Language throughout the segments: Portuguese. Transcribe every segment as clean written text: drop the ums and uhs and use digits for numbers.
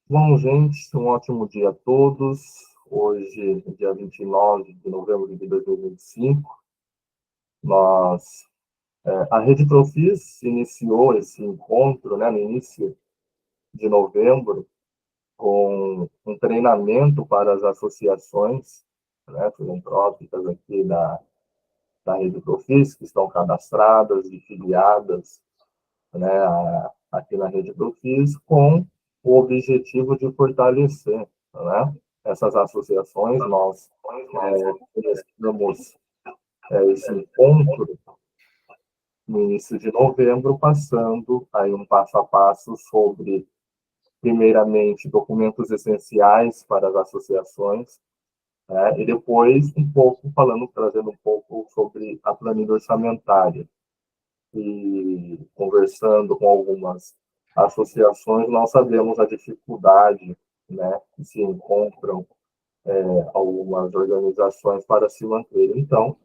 Bom, gente, um ótimo dia a todos. Hoje, dia 29 de novembro de 2025, a Rede Profis iniciou esse encontro, né, no início de novembro, com um treinamento para as associações, né, filantrópicas aqui da Rede Profis, que estão cadastradas e filiadas, né, aqui na Rede Profis, com o objetivo de fortalecer, né, essas associações. Nós começamos esse encontro no início de novembro, passando aí um passo a passo sobre, primeiramente, documentos essenciais para as associações, né, e depois um pouco trazendo um pouco sobre a planilha orçamentária. E conversando com algumas associações, nós sabemos a dificuldade, né, que se encontram algumas organizações para se manter. Então,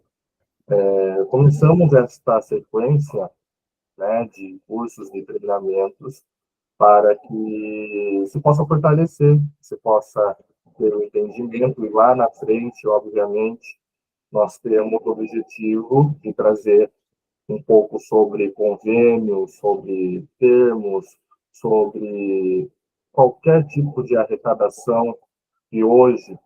começamos esta sequência, né, de cursos e treinamentos para que se possa fortalecer, se possa ter um entendimento, e lá na frente, obviamente, nós temos o objetivo de trazer um pouco sobre convênios, sobre termos, sobre qualquer tipo de arrecadação que hoje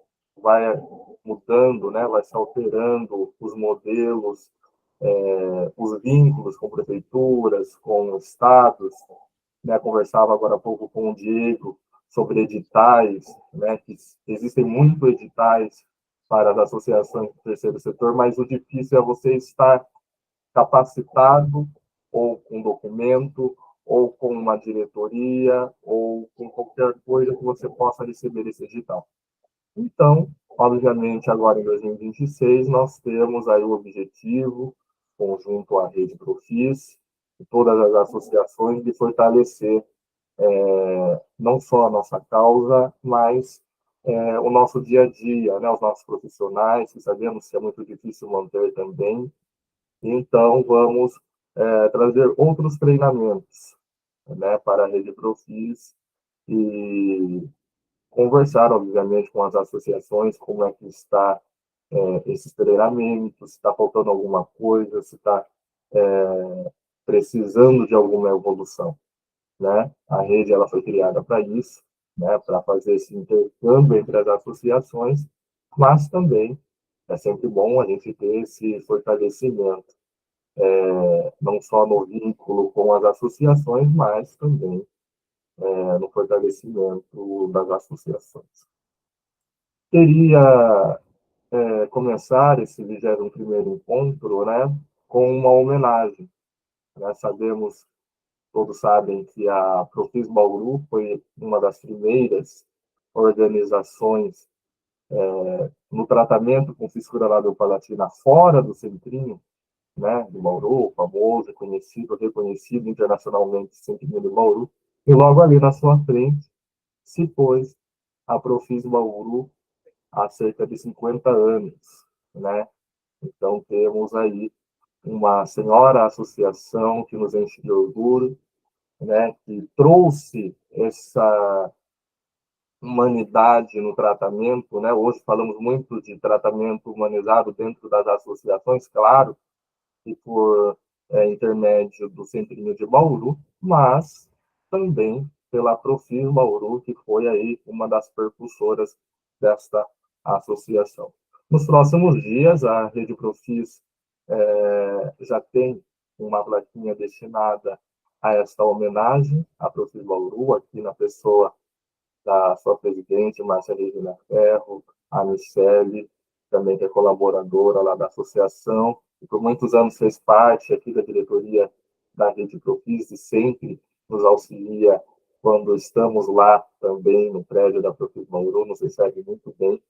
vai mudando, né, vai se alterando os modelos, os vínculos com prefeituras, com estados, né, conversava agora há pouco com o Diego sobre editais, né, que existem muitos editais para as associações do terceiro setor, mas o difícil é você estar capacitado, ou com documento, ou com uma diretoria, ou com qualquer coisa que você possa receber esse edital. Então, obviamente, agora em 2026, nós temos aí o objetivo, conjunto à Rede Profis, e todas as associações, de fortalecer não só a nossa causa, mas o nosso dia a dia, né, os nossos profissionais, que sabemos que é muito difícil manter também. Então, vamos trazer outros treinamentos, né, para a Rede Profis e conversar, obviamente, com as associações, como é que está esses treinamentos, se está faltando alguma coisa, se está precisando de alguma evolução, né? A rede ela foi criada para isso, né, para fazer esse intercâmbio entre as associações, mas também é sempre bom a gente ter esse fortalecimento, não só no vínculo com as associações, mas também no fortalecimento das associações. Queria começar esse 21º encontro, né, com uma homenagem. Né? Todos sabem que a Profis Bauru foi uma das primeiras organizações no tratamento com fissura labiopalatina fora do centrinho, né, de Bauru, famoso, conhecido, reconhecido internacionalmente, Centrinho de Bauru, e logo ali na sua frente se pôs a Profis Bauru há cerca de 50 anos, né? Então temos aí uma senhora associação que nos enche de orgulho, né, que trouxe essa humanidade no tratamento, né? Hoje falamos muito de tratamento humanizado dentro das associações, claro, e por intermédio do Centrinho de Bauru, mas também pela Profis Bauru, que foi aí uma das percussoras desta associação. Nos próximos dias, a Rede Profis já tem uma plaquinha destinada a esta homenagem à Profis Bauru, aqui na pessoa da sua presidente, Márcia Regina Ferro, a Michele, também que é colaboradora lá da associação, e por muitos anos fez parte aqui da diretoria da Rede Profis e sempre nos auxilia quando estamos lá também no prédio da Profis Bauru, nos recebe muito bem.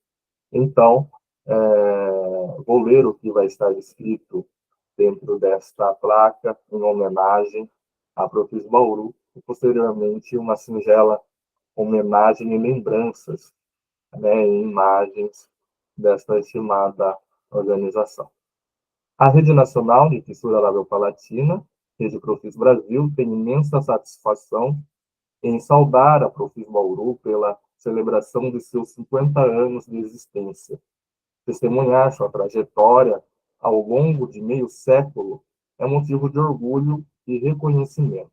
Então, vou ler o que vai estar escrito dentro desta placa, em homenagem à Profis Bauru, e posteriormente uma singela homenagem e lembranças, né, em imagens desta estimada organização. A Rede Nacional de Fissura Labiopalatina, Rede Profis Brasil, tem imensa satisfação em saudar a Profis Bauru pela celebração de seus 50 anos de existência. Testemunhar sua trajetória ao longo de meio século é motivo de orgulho e reconhecimento.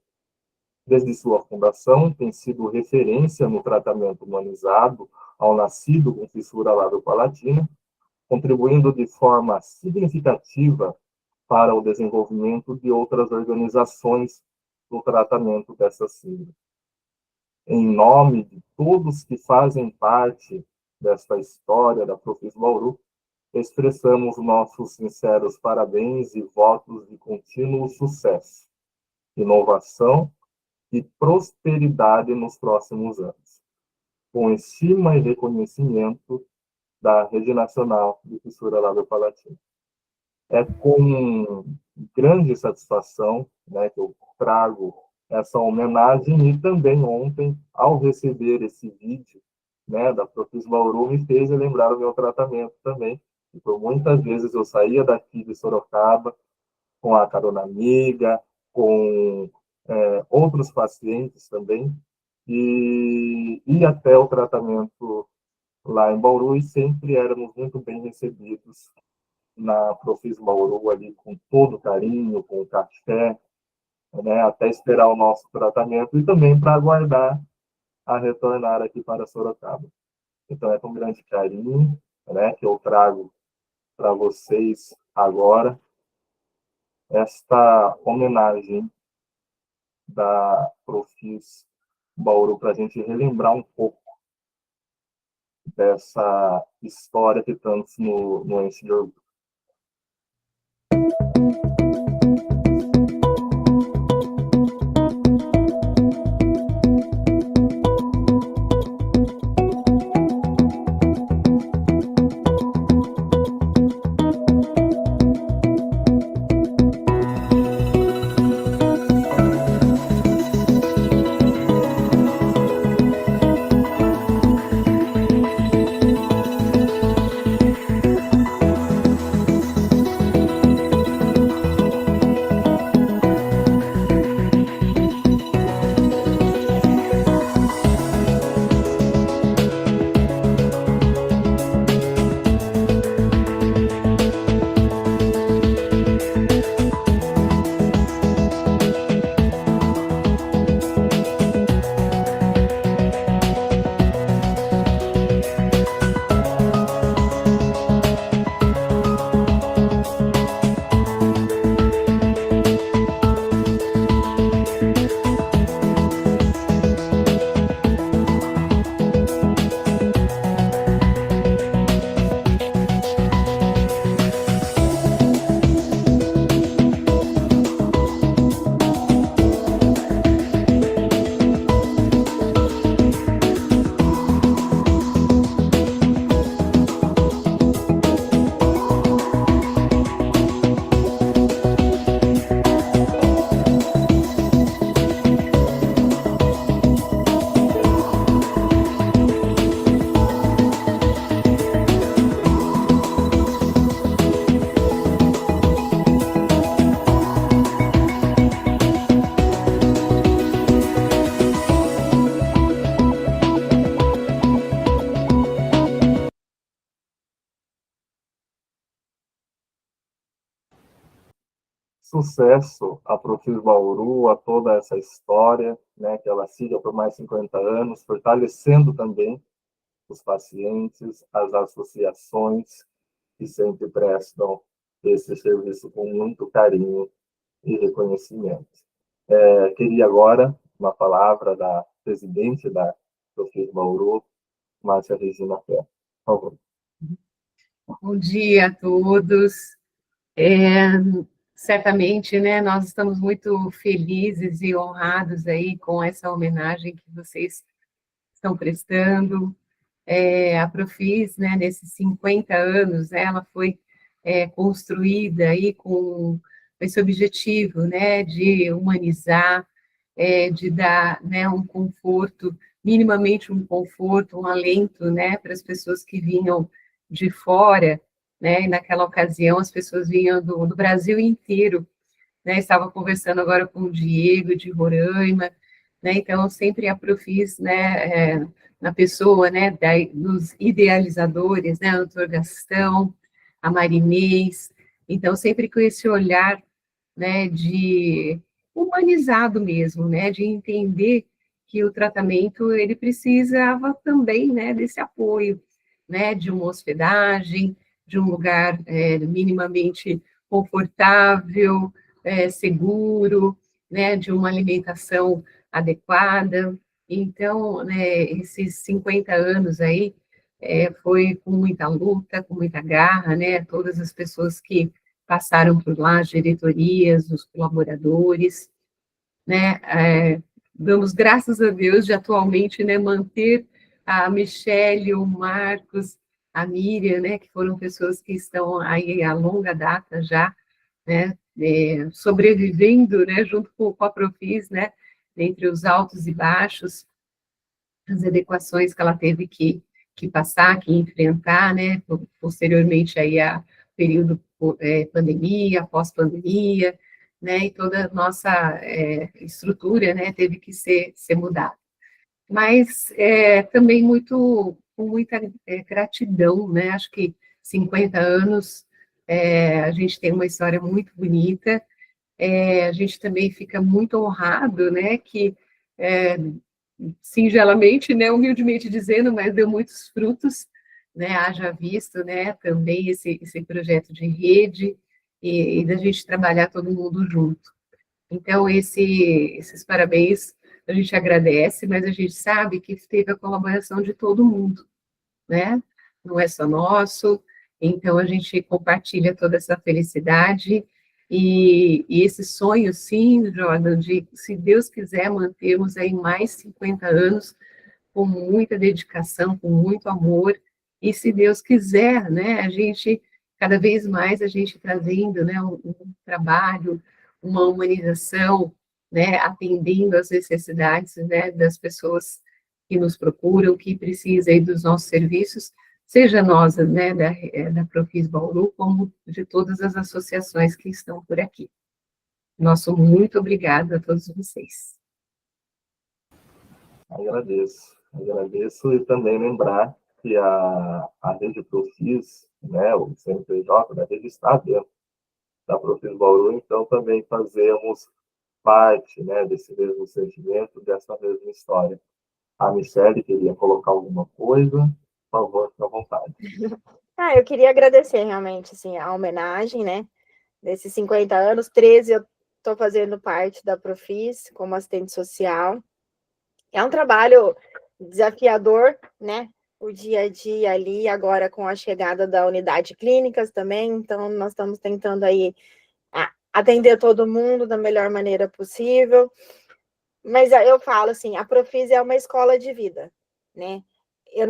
Desde sua fundação, tem sido referência no tratamento humanizado ao nascido com fissura lábio-palatina, contribuindo de forma significativa para o desenvolvimento de outras organizações no tratamento dessa síndrome. Em nome de todos que fazem parte desta história da Profis Bauru, expressamos nossos sinceros parabéns e votos de contínuo sucesso, inovação e prosperidade nos próximos anos, com estima e reconhecimento da Rede Nacional de Fissura Lábio-Palatina. É com grande satisfação, né, que eu trago essa homenagem, e também ontem, ao receber esse vídeo, né, da Profis Bauru, me fez lembrar o meu tratamento também, e por muitas vezes eu saía daqui de Sorocaba com a carona amiga, com outros pacientes também, e ia até o tratamento lá em Bauru, e sempre éramos muito bem recebidos na Profis Bauru, ali com todo carinho, com café, né, até esperar o nosso tratamento, e também para aguardar a retornar aqui para Sorocaba. Então, é com grande carinho, né, que eu trago para vocês agora esta homenagem da Profis Bauru, para a gente relembrar um pouco dessa história que tantos no enche de orgulho. Sucesso a Profis Bauru, a toda essa história, né, que ela siga por mais 50 anos, fortalecendo também os pacientes, as associações que sempre prestam esse serviço com muito carinho e reconhecimento. Queria agora uma palavra da presidente da Profis Bauru, Márcia Regina Pé. Por favor. Bom dia a todos. Certamente, né, nós estamos muito felizes e honrados aí com essa homenagem que vocês estão prestando. A Profis, né, nesses 50 anos, ela foi construída aí com esse objetivo, né, de humanizar, de dar, né, um conforto, minimamente um conforto, um alento, né, para as pessoas que vinham de fora, né, e naquela ocasião as pessoas vinham do Brasil inteiro, né, estava conversando agora com o Diego de Roraima, né? Então, sempre a Profis, né, na pessoa, né, dos idealizadores, né, a doutor Gastão, a Marinês, então, sempre com esse olhar, né, de humanizado mesmo, né, de entender que o tratamento, ele precisava também, né, desse apoio, né, de uma hospedagem, de um lugar minimamente confortável, seguro, né, de uma alimentação adequada. Então, né, esses 50 anos aí foi com muita luta, com muita garra, né, todas as pessoas que passaram por lá, as diretorias, os colaboradores, né, damos graças a Deus de atualmente, né, manter a Michele, o Marcos, a Miriam, né, que foram pessoas que estão aí a longa data já, né, sobrevivendo, né, junto com a Profis, né, entre os altos e baixos, as adequações que ela teve que passar, que enfrentar, né, posteriormente aí a período pandemia, pós-pandemia, né, e toda a nossa estrutura, né, teve que ser mudada. Mas também com muita gratidão, né, acho que 50 anos, a gente tem uma história muito bonita, a gente também fica muito honrado, né, que singelamente, né, humildemente dizendo, mas deu muitos frutos, né, haja visto, né, também esse projeto de rede e da gente trabalhar todo mundo junto. Então, esses parabéns a gente agradece, mas a gente sabe que teve a colaboração de todo mundo, né? Não é só nosso, então a gente compartilha toda essa felicidade e esse sonho, sim, Jordan, de, se Deus quiser, mantermos aí mais 50 anos com muita dedicação, com muito amor, e se Deus quiser, né, a gente, cada vez mais, a gente trazendo, né, um trabalho, uma humanização, né, atendendo às necessidades, né, das pessoas que nos procuram, que precisam aí dos nossos serviços, seja nós, né, da Profis Bauru, como de todas as associações que estão por aqui. Nosso muito obrigado a todos vocês. Agradeço e também lembrar que a rede Profis, né, o CNPJ, né, rede está dentro da Profis Bauru, então também fazemos parte, né, desse mesmo sentimento, dessa mesma história. A Michele queria colocar alguma coisa? Por favor, fique à vontade. Eu queria agradecer realmente assim, a homenagem, né? Desses 50 anos, 13 eu estou fazendo parte da Profis como assistente social. É um trabalho desafiador, né? O dia a dia ali, agora com a chegada da unidade de clínicas também, então nós estamos tentando aí atender todo mundo da melhor maneira possível. Mas eu falo assim, a Profis é uma escola de vida, né? Eu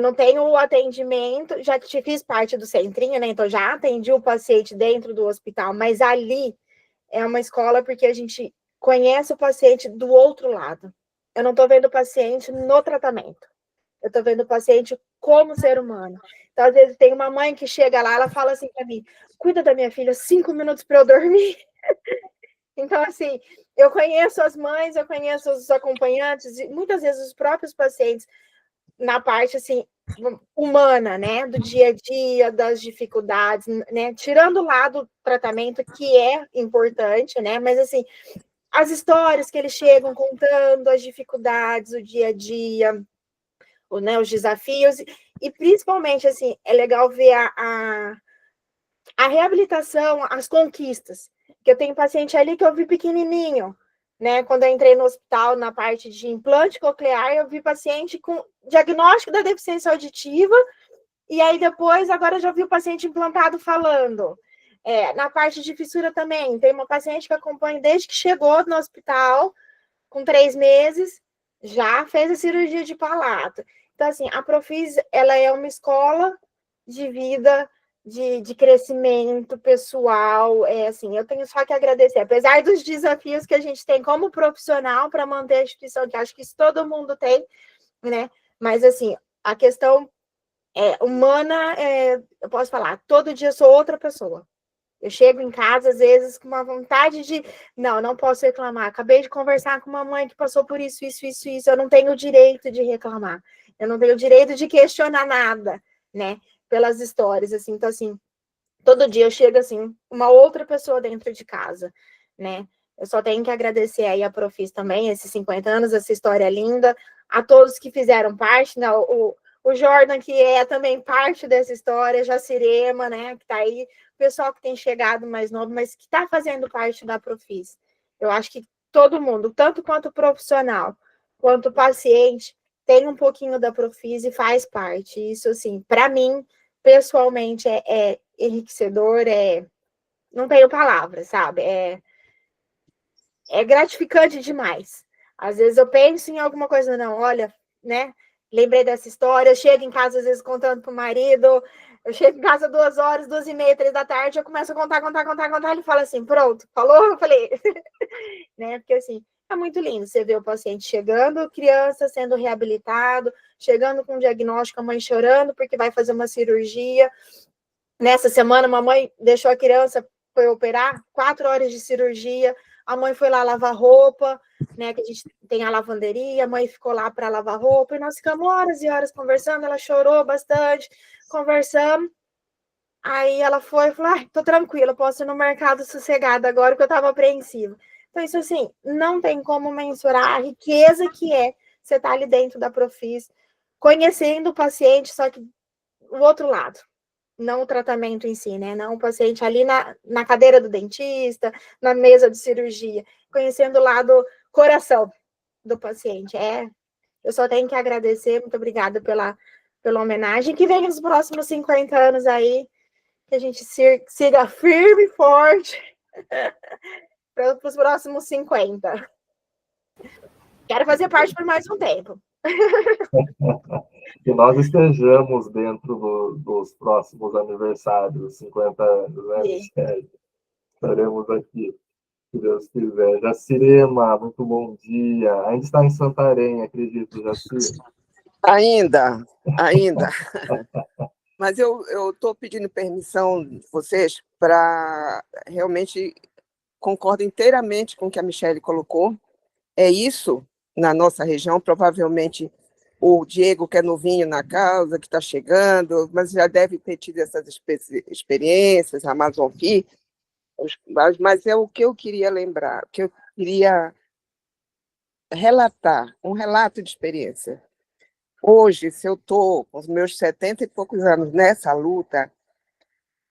não tenho o atendimento, já fiz parte do centrinho, né? Então já atendi o paciente dentro do hospital, mas ali é uma escola porque a gente conhece o paciente do outro lado. Eu não estou vendo o paciente no tratamento. Eu estou vendo o paciente como ser humano. Então, às vezes, tem uma mãe que chega lá, ela fala assim para mim, cuida da minha filha 5 minutos para eu dormir. Então, assim, eu conheço as mães, eu conheço os acompanhantes, e muitas vezes os próprios pacientes, na parte, assim, humana, né, do dia a dia, das dificuldades, né, tirando lá do tratamento, que é importante, né, mas, assim, as histórias que eles chegam contando, as dificuldades, o dia a dia, né, os desafios, e principalmente, assim, é legal ver a reabilitação, as conquistas, que eu tenho paciente ali que eu vi pequenininho, né? Quando eu entrei no hospital na parte de implante coclear, eu vi paciente com diagnóstico da deficiência auditiva, e aí depois, agora já vi o paciente implantado falando. Na parte de fissura também, tem uma paciente que acompanho desde que chegou no hospital, com 3 meses, já fez a cirurgia de palato. Então, assim, a Profis, ela é uma escola de vida, de crescimento pessoal, assim, eu tenho só que agradecer, apesar dos desafios que a gente tem como profissional para manter a instituição, que acho que isso todo mundo tem, né, mas, assim, a questão humana, eu posso falar, todo dia sou outra pessoa, Eu chego em casa, às vezes, com uma vontade de... Não posso reclamar. Acabei de conversar com uma mãe que passou por isso. Eu não tenho o direito de reclamar. Eu não tenho o direito de questionar nada, né? Pelas histórias, assim. Então, assim, todo dia eu chego, assim, uma outra pessoa dentro de casa, né? Eu só tenho que agradecer aí a Profis também, esses 50 anos, essa história linda. A todos que fizeram parte, né? O Jordan, que é também parte dessa história, Jacirema, né? Que tá aí, o pessoal que tem chegado mais novo, mas que está fazendo parte da Profis. Eu acho que todo mundo, tanto quanto profissional, quanto paciente, tem um pouquinho da Profis e faz parte. Isso, assim, para mim, pessoalmente, é enriquecedor, não tenho palavras, sabe? É gratificante demais. Às vezes eu penso em alguma coisa, não, olha, né? Lembrei dessa história, eu chego em casa, às vezes, contando pro marido, eu chego em casa 2h, 2h30, 3h, eu começo a contar, ele fala assim, pronto, falou? Eu falei, né? Porque, assim, é muito lindo você ver o paciente chegando, criança sendo reabilitado, chegando com um diagnóstico, a mãe chorando porque vai fazer uma cirurgia. Nessa semana, a mamãe deixou a criança, foi operar, 4 horas de cirurgia, a mãe foi lá lavar roupa, né, que a gente tem a lavanderia, a mãe ficou lá para lavar roupa, e nós ficamos horas e horas conversando, ela chorou bastante, conversamos, aí ela falou, tô tranquila, posso ir no mercado sossegada agora, que eu estava apreensiva. Então, isso, assim, não tem como mensurar a riqueza que é você estar ali dentro da Profis, conhecendo o paciente, só que o outro lado, não o tratamento em si, né? Não o paciente ali na cadeira do dentista, na mesa de cirurgia, conhecendo o lado coração do paciente. Eu só tenho que agradecer, muito obrigada pela homenagem, que venha nos próximos 50 anos aí, que a gente siga firme e forte para os próximos 50. Quero fazer parte por mais um tempo. Que nós estejamos dentro dos próximos aniversários, 50 anos, né, Michele? Estaremos aqui, se Deus quiser. Jacirema, muito bom dia. Ainda está em Santarém, acredito, Jacir. Ainda. Mas eu estou pedindo permissão de vocês para realmente concordo inteiramente com o que a Michele colocou. É isso na nossa região, provavelmente o Diego, que é novinho na causa, que está chegando, mas já deve ter tido essas experiências, a Amazonfi, mas é o que eu queria lembrar, o que eu queria relatar, um relato de experiência. Hoje, se eu estou com os meus 70 e poucos anos nessa luta,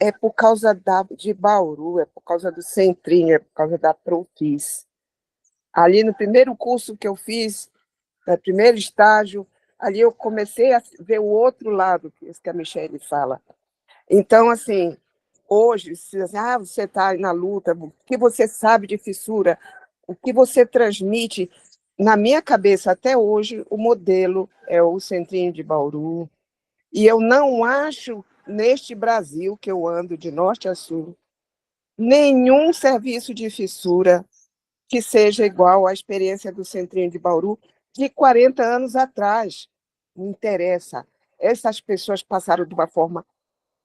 é por causa de Bauru, é por causa do Centrinho, é por causa da Profis. Ali no primeiro curso que eu fiz, no primeiro estágio, ali eu comecei a ver o outro lado, que a Michele fala. Então, assim, hoje, você está na luta, o que você sabe de fissura, o que você transmite, na minha cabeça, até hoje, o modelo é o Centrinho de Bauru, e eu não acho, neste Brasil que eu ando de norte a sul, nenhum serviço de fissura que seja igual à experiência do Centrinho de Bauru de 40 anos atrás. Não interessa. Essas pessoas passaram de uma forma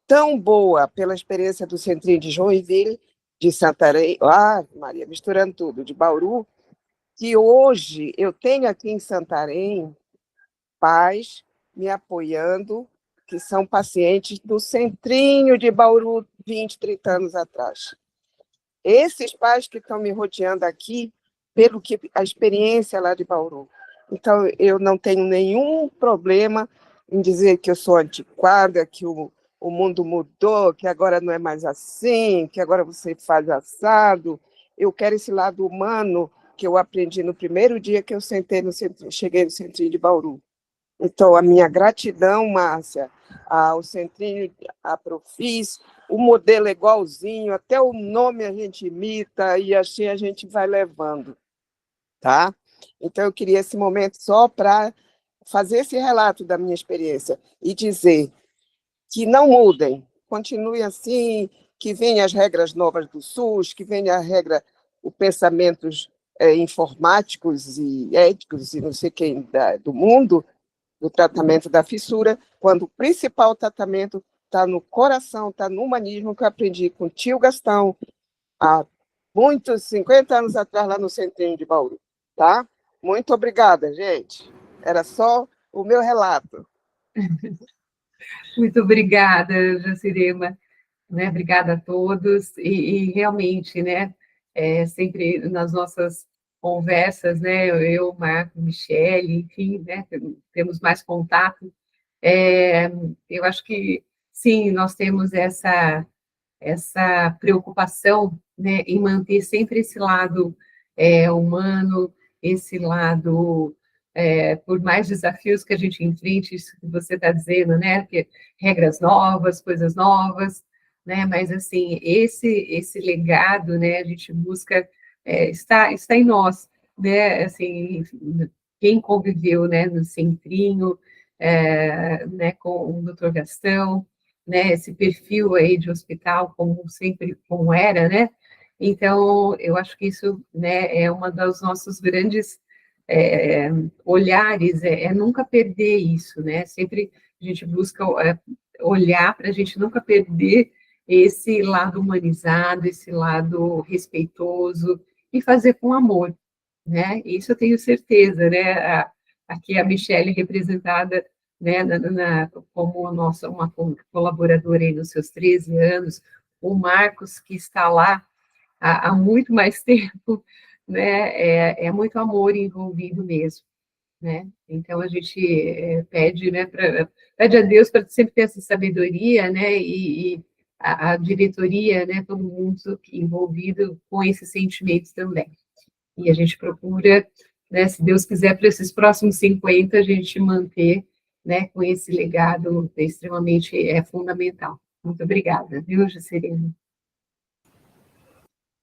tão boa pela experiência do Centrinho de Joinville, de Santarém, Maria, misturando tudo, de Bauru, que hoje eu tenho aqui em Santarém pais me apoiando, que são pacientes do Centrinho de Bauru 20, 30 anos atrás. Esses pais que estão me rodeando aqui, pelo que a experiência lá de Bauru. Então, eu não tenho nenhum problema em dizer que eu sou antiquada, que o mundo mudou, que agora não é mais assim, que agora você faz assado. Eu quero esse lado humano que eu aprendi no primeiro dia que eu cheguei no Centrinho de Bauru. Então, a minha gratidão, Márcia, ao Centrinho, à Profis, o modelo é igualzinho, até o nome a gente imita e assim a gente vai levando, tá? Então, eu queria esse momento só para fazer esse relato da minha experiência e dizer que não mudem, continuem assim, que venham as regras novas do SUS, que venha a regra, os pensamentos informáticos e éticos e não sei quem do mundo, do tratamento da fissura, quando o principal tratamento está no coração, está no humanismo que eu aprendi com o tio Gastão há muitos 50 anos atrás lá no Centrinho de Bauru, tá? Muito obrigada, gente. Era só o meu relato. Muito obrigada, Jacirema, né? Obrigada a todos, e realmente, né, sempre nas nossas conversas, né, eu, Marco, Michele, enfim, né, temos mais contato, eu acho que, sim, nós temos essa preocupação, né, em manter sempre esse lado humano, esse lado, por mais desafios que a gente enfrente, isso que você está dizendo, né, que regras novas, coisas novas, né, mas, assim, esse legado, né, a gente busca, está em nós, né, assim, quem conviveu, né, no Centrinho, né, com o Dr. Gastão, né, esse perfil aí de hospital, como sempre, como era, né? Então, eu acho que isso, né, é uma dos nossos grandes olhares, nunca perder isso, né? Sempre a gente busca olhar para a gente nunca perder esse lado humanizado, esse lado respeitoso, e fazer com amor, né? Isso eu tenho certeza, né? Aqui a Michele representada, né, como uma colaboradora aí nos seus 13 anos, o Marcos, que está lá há muito mais tempo, né, muito amor envolvido mesmo, né? Então, a gente pede, né, pede a Deus para sempre ter essa sabedoria, né, e a diretoria, né, todo mundo envolvido com esses sentimentos também. E a gente procura, né, se Deus quiser, para esses próximos 50, a gente manter, né, com esse legado extremamente fundamental. Muito obrigada, viu, Juscelino?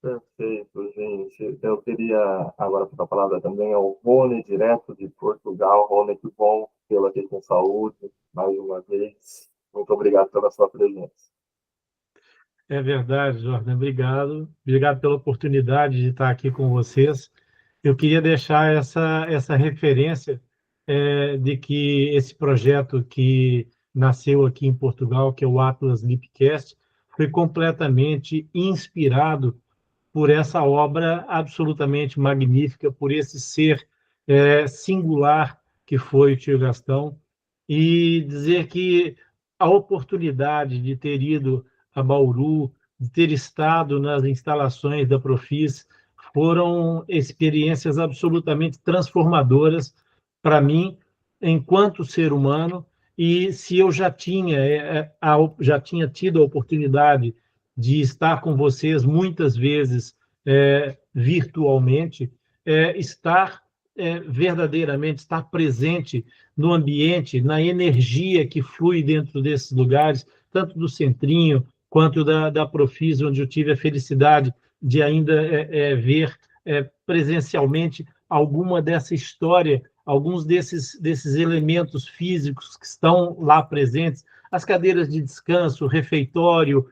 Perfeito, gente. Eu queria agora passar a palavra também ao Rony, direto de Portugal. Rony, que bom tê-lo aqui com saúde, mais uma vez. Muito obrigado pela sua presença. É verdade, Jordan. Obrigado. Obrigado pela oportunidade de estar aqui com vocês. Eu queria deixar essa referência de que esse projeto que nasceu aqui em Portugal, que é o Atlas Lipcast, foi completamente inspirado por essa obra absolutamente magnífica, por esse ser singular que foi o tio Gastão, e dizer que a oportunidade de ter ido a Bauru, de ter estado nas instalações da Profis, foram experiências absolutamente transformadoras para mim, enquanto ser humano, e se eu já tinha tido a oportunidade de estar com vocês muitas vezes virtualmente, verdadeiramente estar presente no ambiente, na energia que flui dentro desses lugares, tanto do Centrinho quanto da Profis, onde eu tive a felicidade de ainda ver presencialmente alguma dessa história, alguns desses elementos físicos que estão lá presentes, as cadeiras de descanso, o refeitório,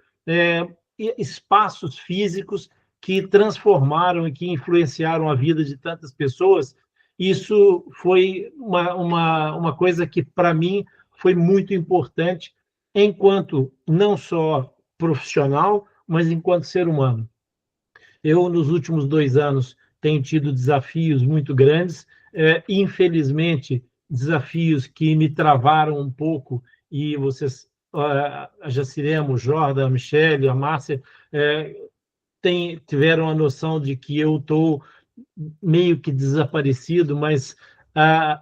espaços físicos que transformaram e que influenciaram a vida de tantas pessoas. Isso foi uma coisa que, para mim, foi muito importante, enquanto não só profissional, mas enquanto ser humano. Eu, nos últimos 2 anos, tenho tido desafios muito grandes, infelizmente, desafios que me travaram um pouco, e vocês, a Jacirema, o Jordan, a Michele, a Márcia, tiveram a noção de que eu estou meio que desaparecido, mas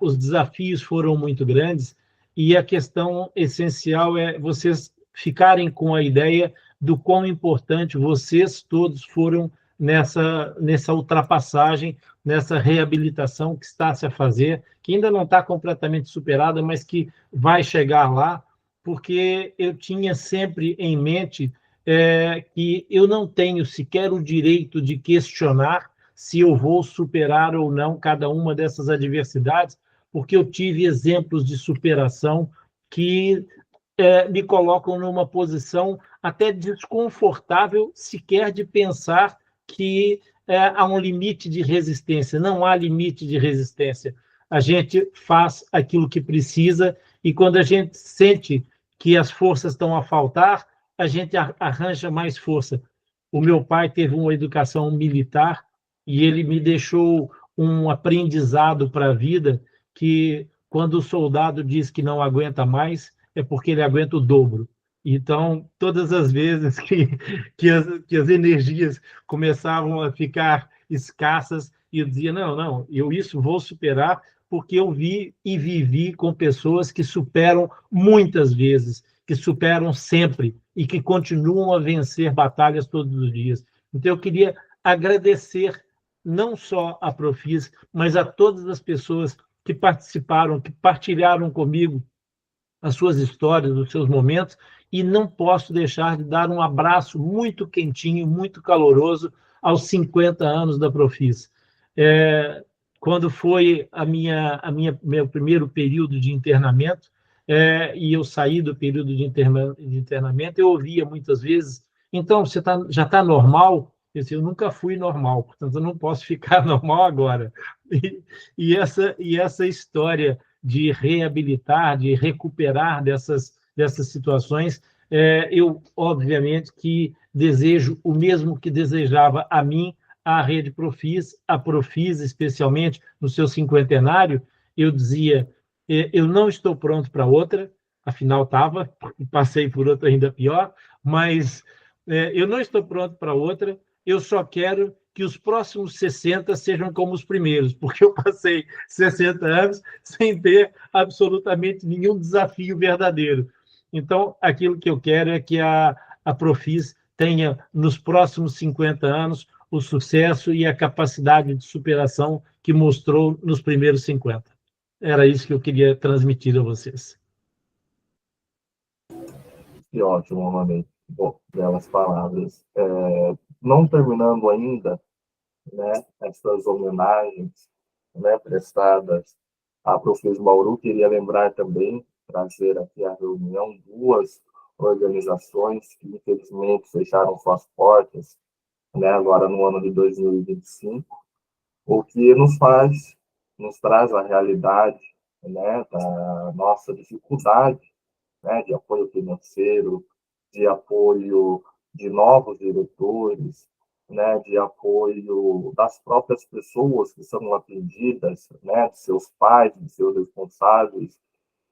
os desafios foram muito grandes, e a questão essencial é vocês ficarem com a ideia do quão importante vocês todos foram nessa ultrapassagem, nessa reabilitação que está se a fazer, que ainda não está completamente superada, mas que vai chegar lá, porque eu tinha sempre em mente que eu não tenho sequer o direito de questionar se eu vou superar ou não cada uma dessas adversidades, porque eu tive exemplos de superação que me colocam numa posição até desconfortável sequer de pensar que há um limite de resistência. Não há limite de resistência. A gente faz aquilo que precisa, e quando a gente sente que as forças estão a faltar, a gente arranja mais força. O meu pai teve uma educação militar e ele me deixou um aprendizado para a vida que, quando o soldado diz que não aguenta mais, é porque ele aguenta o dobro. Então, todas as vezes que as energias começavam a ficar escassas, eu dizia, não, eu isso vou superar, porque eu vi e vivi com pessoas que superam muitas vezes, que superam sempre e que continuam a vencer batalhas todos os dias. Então, eu queria agradecer não só a Profis, mas a todas as pessoas que participaram, que partilharam comigo as suas histórias, os seus momentos, e não posso deixar de dar um abraço muito quentinho, muito caloroso aos 50 anos da Profis. Quando foi meu primeiro período de internamento, e eu saí do período de internamento, eu ouvia muitas vezes, então, você já está normal? Eu disse, eu nunca fui normal, portanto, eu não posso ficar normal agora. E essa história de reabilitar, de recuperar dessas situações, eu, obviamente, que desejo o mesmo que desejava a mim, a Rede Profis, a Profis, especialmente no seu cinquentenário. Eu dizia, eu não estou pronto para outra, afinal estava, passei por outra ainda pior, mas eu não estou pronto para outra, eu só quero que os próximos 60 sejam como os primeiros, porque eu passei 60 anos sem ter absolutamente nenhum desafio verdadeiro. Então, aquilo que eu quero é que a Profis tenha, nos próximos 50 anos, o sucesso e a capacidade de superação que mostrou nos primeiros 50. Era isso que eu queria transmitir a vocês. Que ótimo, Ronei. Bom, belas palavras. Não terminando ainda, né, essas homenagens, né, prestadas à Profis Bauru, queria lembrar também, trazer aqui à reunião, duas organizações que, infelizmente, fecharam suas portas, né, agora no ano de 2025, o que nos traz a realidade, né, da nossa dificuldade, né, de apoio financeiro, de apoio de novos diretores, né, de apoio das próprias pessoas que são atendidas, né, de seus pais, de seus responsáveis,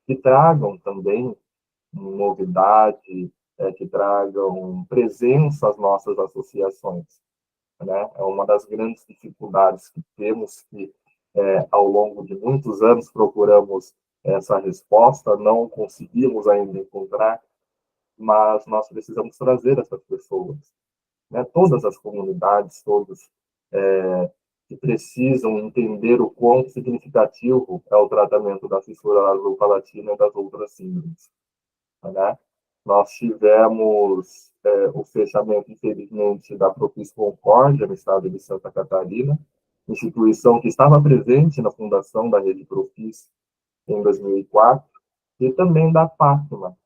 que tragam também novidade, que tragam presença às nossas associações, né? É uma das grandes dificuldades que temos, que ao longo de muitos anos procuramos essa resposta, não conseguimos ainda encontrar, mas nós precisamos trazer essas pessoas, né? Todas as comunidades, todos que precisam entender o quão significativo é o tratamento da fissura nasopalatina e das outras síndromes, né? Nós tivemos o fechamento, infelizmente, da Profis Concórdia, no estado de Santa Catarina, instituição que estava presente na fundação da Rede Profis em 2004, e também da Fátima,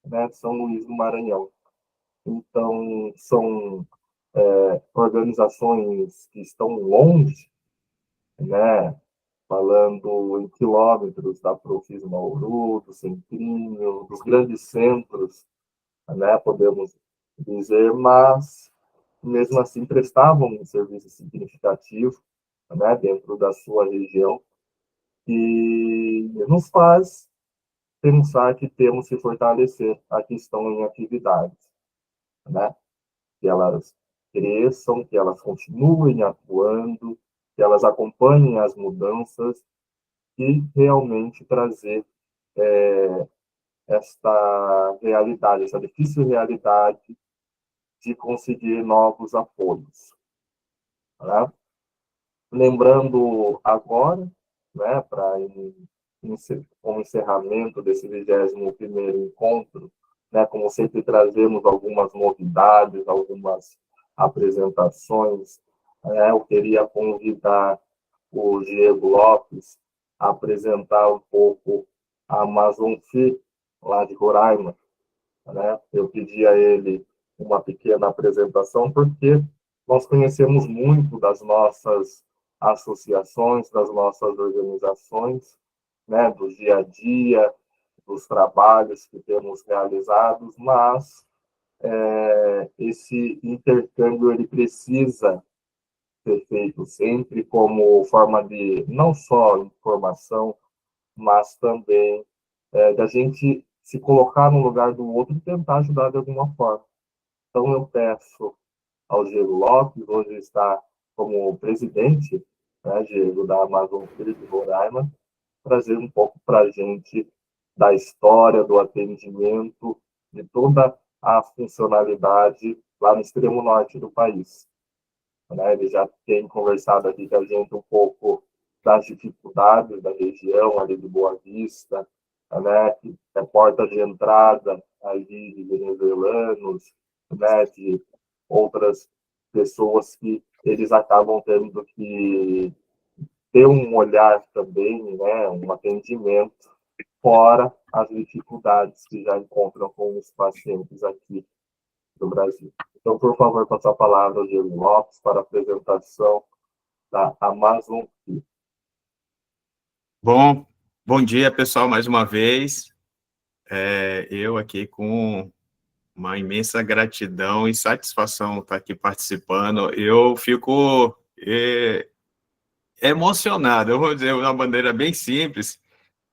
né, de São Luís do Maranhão. Então, são organizações que estão longe, né, falando em quilômetros da Profis Bauru, do Centrinho, dos grandes centros, né, podemos dizer, mas mesmo assim prestavam um serviço significativo, né, dentro da sua região, e nos faz pensar que temos que fortalecer a questão em atividades, né, que elas cresçam, que elas continuem atuando, que elas acompanhem as mudanças e realmente trazer esta realidade, essa difícil realidade de conseguir novos apoios, né? Lembrando agora, né, para o encerramento desse 21º encontro, né, como sempre trazemos algumas novidades, algumas apresentações, né, eu queria convidar o Diego Lopes a apresentar um pouco a Amazon Fi, lá de Roraima, né? Eu pedi a ele uma pequena apresentação, porque nós conhecemos muito das nossas associações, das nossas organizações, né, do dia a dia, dos trabalhos que temos realizados, mas esse intercâmbio ele precisa ser feito sempre como forma de não só informação, mas também da gente se colocar no lugar do outro e tentar ajudar de alguma forma. Então eu peço ao Diego Lopes, hoje está como presidente, né, Diego, da Amazon Free de Roraima, trazer um pouco para a gente da história, do atendimento, de toda a funcionalidade lá no extremo norte do país. Né? Ele já tem conversado aqui com a gente um pouco das dificuldades da região ali de Boa Vista, né? Que é porta de entrada ali de venezuelanos, né? De outras pessoas que eles acabam tendo que ter um olhar também, né? Um atendimento fora as dificuldades que já encontram com os pacientes aqui do Brasil. Então, por favor, passo a palavra ao Diego Lopes para a apresentação da Amazon Free. Bom dia, pessoal, mais uma vez. Eu aqui com uma imensa gratidão e satisfação estar aqui participando. Eu fico emocionado, eu vou dizer de uma maneira bem simples,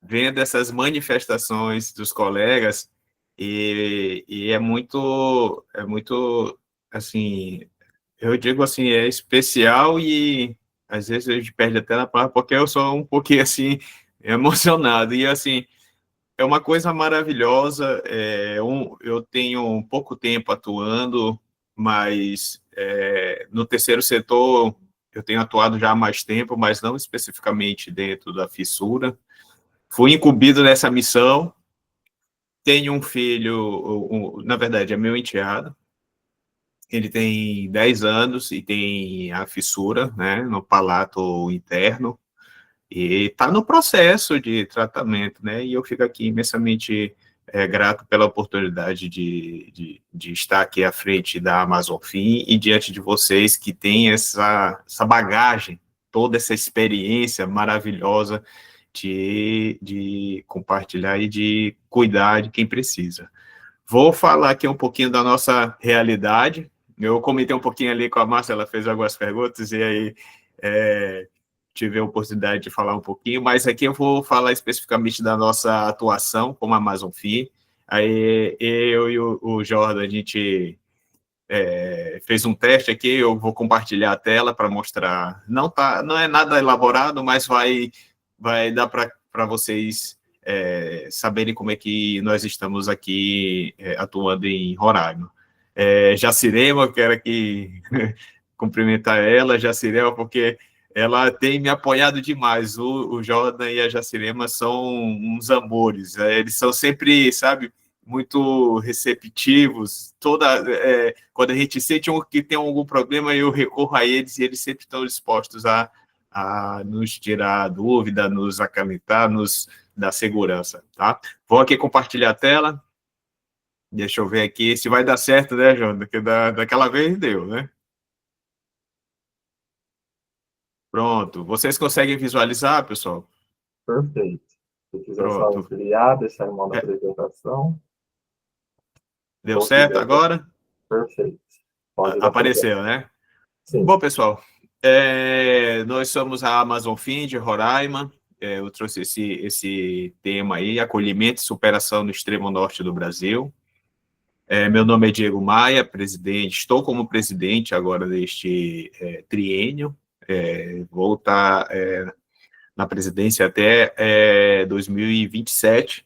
vendo essas manifestações dos colegas, e é muito, assim, eu digo assim, é especial e às vezes a gente perde até na palavra, porque eu sou um pouquinho, assim, emocionado, e assim, é uma coisa maravilhosa, eu tenho pouco tempo atuando, mas no terceiro setor eu tenho atuado já há mais tempo, mas não especificamente dentro da fissura. Fui incumbido nessa missão, tenho um filho, na verdade é meu enteado, ele tem 10 anos e tem a fissura, né, no palato interno, e está no processo de tratamento, né, e eu fico aqui imensamente grato pela oportunidade de estar aqui à frente da Amazon Fim e diante de vocês que têm essa bagagem, toda essa experiência maravilhosa de compartilhar e de cuidar de quem precisa. Vou falar aqui um pouquinho da nossa realidade. Eu comentei um pouquinho ali com a Márcia, ela fez algumas perguntas, e aí tive a oportunidade de falar um pouquinho, mas aqui eu vou falar especificamente da nossa atuação como Amazon Fee. Aí eu e o Jordan, a gente fez um teste aqui, eu vou compartilhar a tela para mostrar. Não é nada elaborado, mas vai dar para vocês saberem como é que nós estamos aqui atuando em Roraima. Jacirema, eu quero aqui cumprimentar ela, Jacirema, porque ela tem me apoiado demais. O Jordan e a Jacirema são uns amores. Eles são sempre, sabe, muito receptivos. Quando a gente sente que tem algum problema, eu recorro a eles e eles sempre estão dispostos a nos tirar a dúvida, nos acalentar, nos dar segurança, tá? Vou aqui compartilhar a tela. Deixa eu ver aqui se vai dar certo, né, João? Porque daquela vez deu, né? Pronto. Vocês conseguem visualizar, pessoal? Perfeito. Se quiser só Pronto. ampliar, deixar em modo apresentação. Deu certo quiser, agora? Perfeito. Pode dar Apareceu, né? Sim. Bom, pessoal, nós somos a Amazon Fim de Roraima. Eu trouxe esse tema aí, acolhimento e superação no extremo norte do Brasil. Meu nome é Diego Maia, presidente. Estou como presidente agora deste triênio. Vou estar na presidência até 2027.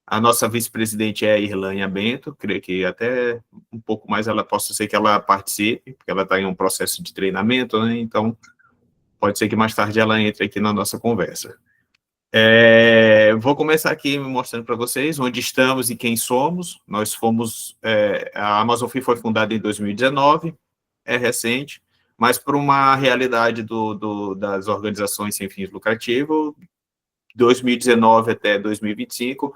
A nossa vice-presidente é a Irlânia Bento, creio que até um pouco mais ela possa ser que ela participe, porque ela está em um processo de treinamento, né? Então pode ser que mais tarde ela entre aqui na nossa conversa. Vou começar aqui mostrando para vocês onde estamos e quem somos. Nós fomos, a Amazon Free foi fundada em 2019, é recente, mas por uma realidade das organizações sem fins lucrativos, 2019 até 2025,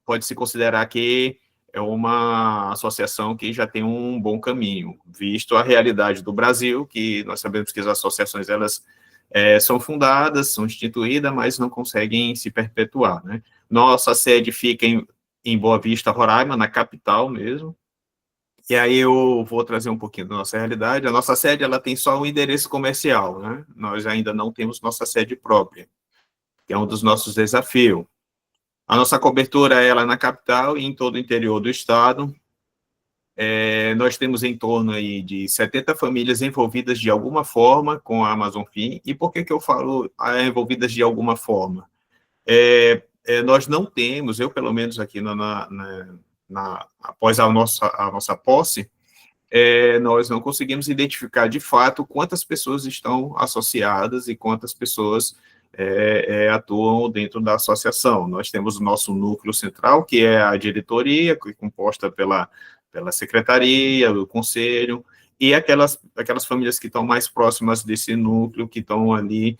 pode-se considerar que é uma associação que já tem um bom caminho, visto a realidade do Brasil, que nós sabemos que as associações, elas são fundadas, são instituídas, mas não conseguem se perpetuar, né? Nossa sede fica em Boa Vista, Roraima, na capital mesmo. E aí eu vou trazer um pouquinho da nossa realidade. A nossa sede, ela tem só um endereço comercial, né? Nós ainda não temos nossa sede própria, que é um dos nossos desafios. A nossa cobertura ela é na capital e em todo o interior do estado. Nós temos em torno aí de 70 famílias envolvidas de alguma forma com a Amazon Fim. E por que eu falo envolvidas de alguma forma? Nós não temos, eu pelo menos aqui após a nossa posse, nós não conseguimos identificar de fato quantas pessoas estão associadas e quantas pessoas atuam dentro da associação. Nós temos o nosso núcleo central, que é a diretoria, que é composta pela secretaria, o conselho, e aquelas famílias que estão mais próximas desse núcleo, que estão ali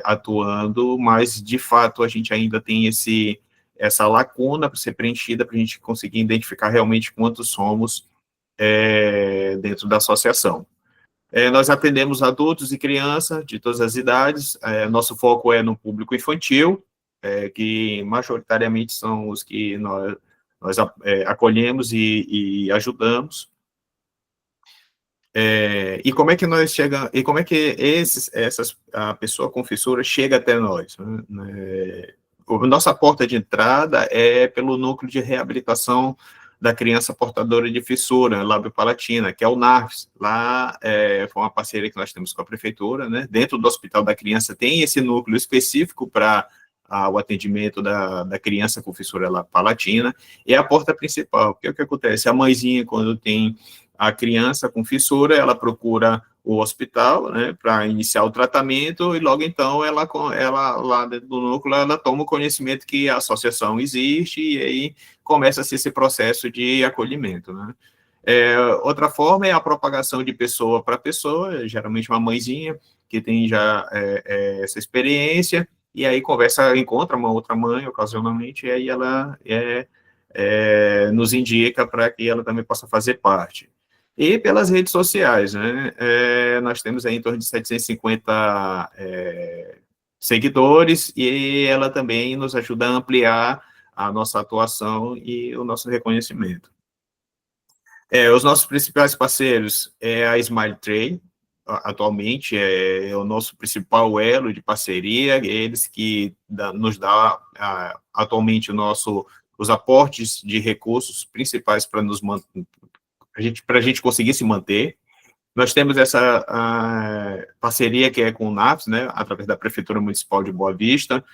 atuando, mas, de fato, a gente ainda tem essa lacuna para ser preenchida, para a gente conseguir identificar realmente quantos somos dentro da associação. Nós atendemos adultos e crianças de todas as idades, nosso foco é no público infantil, que majoritariamente são os que nós acolhemos e ajudamos. E como é que nós chegamos, e como é que a pessoa com fissura chega até nós, né? Nossa porta de entrada é pelo núcleo de reabilitação da criança portadora de fissura lábio-palatina, que é o NARFS. Lá foi uma parceria que nós temos com a prefeitura, né? Dentro do Hospital da Criança tem esse núcleo específico para o atendimento da criança com fissura lábio-palatina, e é a porta principal. Porque o que acontece? A mãezinha, quando tem a criança com fissura, ela procura o hospital, né, para iniciar o tratamento, e logo então ela lá dentro do núcleo, ela toma o conhecimento que a associação existe, e aí começa-se esse processo de acolhimento, né. Outra forma é a propagação de pessoa para pessoa, geralmente uma mãezinha que tem já essa experiência, e aí encontra uma outra mãe, ocasionalmente, e aí ela nos indica para que ela também possa fazer parte. E pelas redes sociais, né? Nós temos aí em torno de 750 seguidores, e ela também nos ajuda a ampliar a nossa atuação e o nosso reconhecimento. Os nossos principais parceiros é a Smile Tray, atualmente é o nosso principal elo de parceria, eles que nos dão atualmente os aportes de recursos principais para a gente conseguir se manter. Nós temos essa parceria que é com o NAFS, né, através da Prefeitura Municipal de Boa Vista,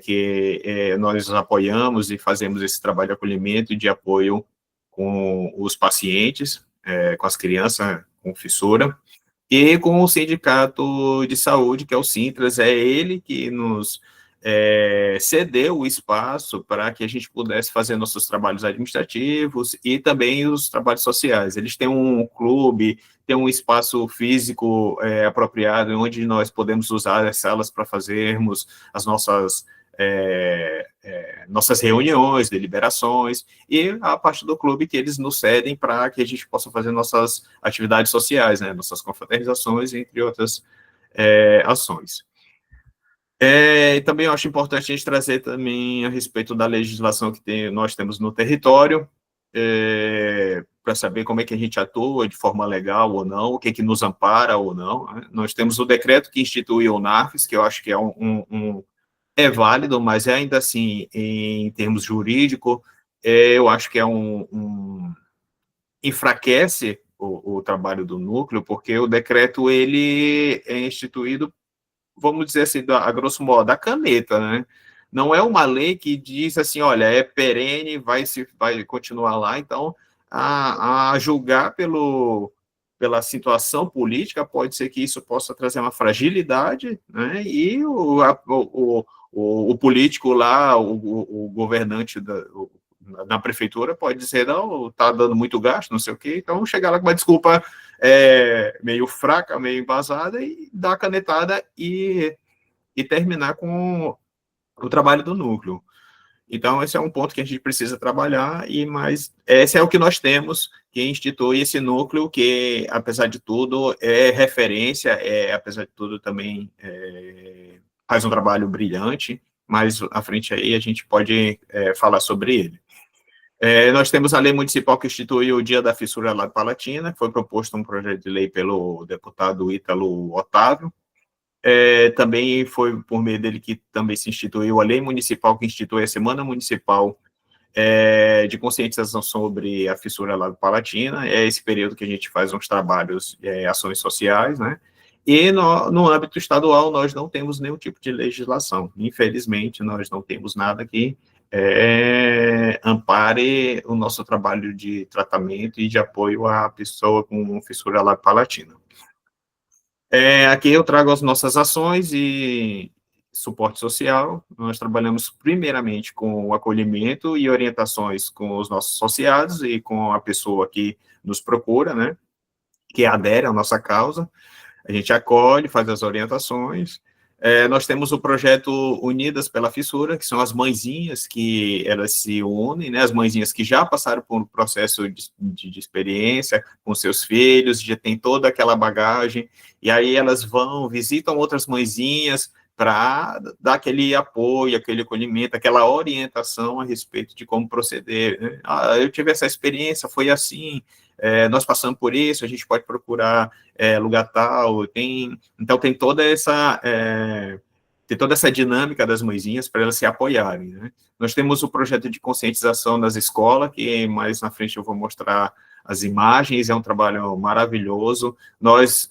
que nós apoiamos e fazemos esse trabalho de acolhimento e de apoio com os pacientes, com as crianças com fissura, e com o Sindicato de Saúde, que é o Sintras, é ele que nos cedeu o espaço para que a gente pudesse fazer nossos trabalhos administrativos e também os trabalhos sociais. Eles têm um clube, têm um espaço físico apropriado, onde nós podemos usar as salas para fazermos as nossas reuniões, deliberações, e a parte do clube que eles nos cedem para que a gente possa fazer nossas atividades sociais, né, nossas confraternizações, entre outras ações. E também eu acho importante a gente trazer também a respeito da legislação que nós temos no território, para saber como é que a gente atua de forma legal ou não, o que nos ampara ou não, né? Nós temos o decreto que instituiu o NARFS, que eu acho que é válido, mas ainda assim, em termos jurídicos, eu acho que enfraquece o trabalho do núcleo, porque o decreto ele é instituído, vamos dizer assim, a grosso modo, a caneta, né? Não é uma lei que diz assim, olha, é perene, vai continuar lá. Então, a julgar pela situação política, pode ser que isso possa trazer uma fragilidade, né? E o político lá, o governante na prefeitura pode dizer, não, está dando muito gasto, não sei o quê. Então, chegar lá com uma desculpa meio fraca, meio embasada, e dar a canetada e terminar com o trabalho do núcleo. Então, esse é um ponto que a gente precisa trabalhar, mas esse é o que nós temos, que institui esse núcleo que, apesar de tudo, é referência, apesar de tudo também faz um trabalho brilhante, mas à frente aí a gente pode falar sobre ele. Nós temos a lei municipal que institui o Dia da Fissura Lago-Palatina, que foi proposto um projeto de lei pelo deputado Ítalo Otávio. Também foi por meio dele que também se instituiu a lei municipal que institui a Semana Municipal de conscientização sobre a fissura lago-palatina. É esse período que a gente faz uns trabalhos, ações sociais, né? E no âmbito estadual nós não temos nenhum tipo de legislação. Infelizmente, nós não temos nada que ampare o nosso trabalho de tratamento e de apoio à pessoa com fissura lago-palatina. Aqui eu trago as nossas ações e suporte social. Nós trabalhamos primeiramente com o acolhimento e orientações com os nossos associados e com a pessoa que nos procura, né, que adere à nossa causa. A gente acolhe, faz as orientações. Nós temos o projeto Unidas pela Fissura, que são as mãezinhas que elas se unem, né, as mãezinhas que já passaram por um processo de experiência com seus filhos, já tem toda aquela bagagem, e aí elas vão, visitam outras mãezinhas para dar aquele apoio, aquele acolhimento, aquela orientação a respeito de como proceder, né? Eu tive essa experiência, foi assim, nós passamos por isso, a gente pode procurar lugar tal, então tem toda essa dinâmica das mãezinhas para elas se apoiarem, né? Nós temos o projeto de conscientização nas escolas, que mais na frente eu vou mostrar as imagens, é um trabalho maravilhoso. Nós,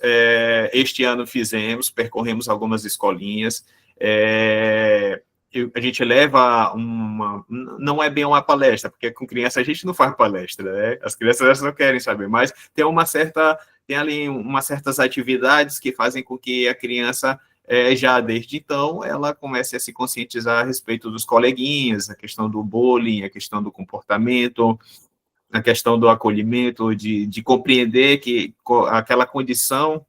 este ano, percorremos algumas escolinhas, a gente leva não é bem uma palestra, porque com criança a gente não faz palestra, né? As crianças não querem saber, mas tem ali umas certas atividades que fazem com que a criança, já desde então, ela comece a se conscientizar a respeito dos coleguinhas, a questão do bullying, a questão do comportamento, a questão do acolhimento, de compreender que aquela condição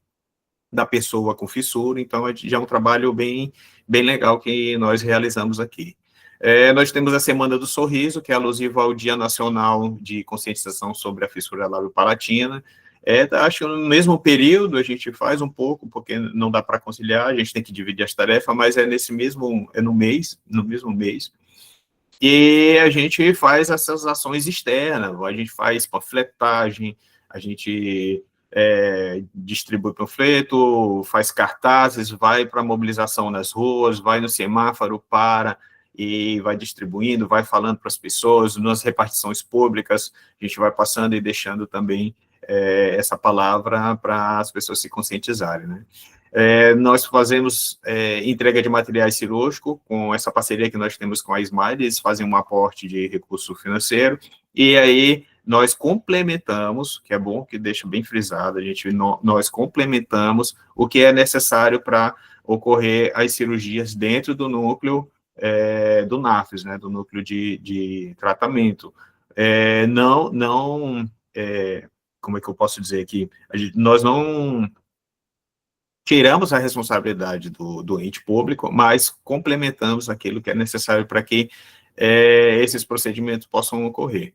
da pessoa com fissura. Então, já é um trabalho bem legal que nós realizamos aqui. Nós temos a Semana do Sorriso, que é alusiva ao Dia Nacional de Conscientização sobre a Fissura Lago-Palatina. Acho que no mesmo período a gente faz um pouco, porque não dá para conciliar, a gente tem que dividir as tarefas, mas no mesmo mês. E a gente faz essas ações externas, a gente faz panfletagem, a gente distribui panfleto, faz cartazes, vai para mobilização nas ruas, vai no semáforo, e vai distribuindo, vai falando para as pessoas, nas repartições públicas, a gente vai passando e deixando também essa palavra para as pessoas se conscientizarem, né? Nós fazemos entrega de materiais cirúrgicos, com essa parceria que nós temos com a Smile, eles fazem um aporte de recurso financeiro, e aí nós complementamos, que é bom, que deixa bem frisado, nós complementamos o que é necessário para ocorrer as cirurgias dentro do núcleo do NAFES, né, do núcleo de tratamento. Como é que eu posso dizer aqui? Nós não tiramos a responsabilidade do ente público, mas complementamos aquilo que é necessário para que esses procedimentos possam ocorrer.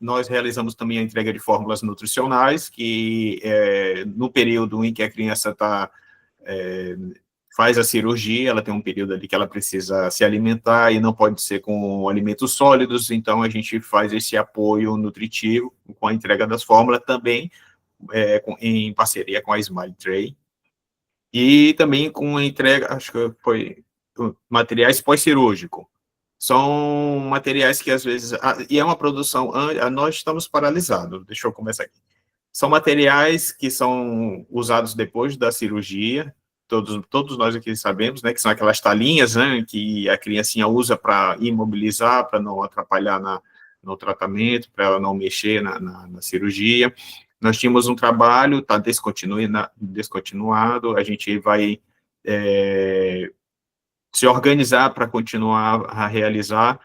Nós realizamos também a entrega de fórmulas nutricionais, que no período em que a criança faz a cirurgia, ela tem um período ali que ela precisa se alimentar e não pode ser com alimentos sólidos, então a gente faz esse apoio nutritivo com a entrega das fórmulas também, em parceria com a Smile Tray, e também com a entrega, acho que foi materiais pós-cirúrgico. São materiais que às vezes, e é uma produção, nós estamos paralisados, deixa eu começar aqui. São materiais que são usados depois da cirurgia, todos nós aqui sabemos, né, que são aquelas talinhas, né, que a criancinha usa para imobilizar, para não atrapalhar no tratamento, para ela não mexer na cirurgia. Nós tínhamos um trabalho, está descontinuado, a gente vai se organizar para continuar a realizar,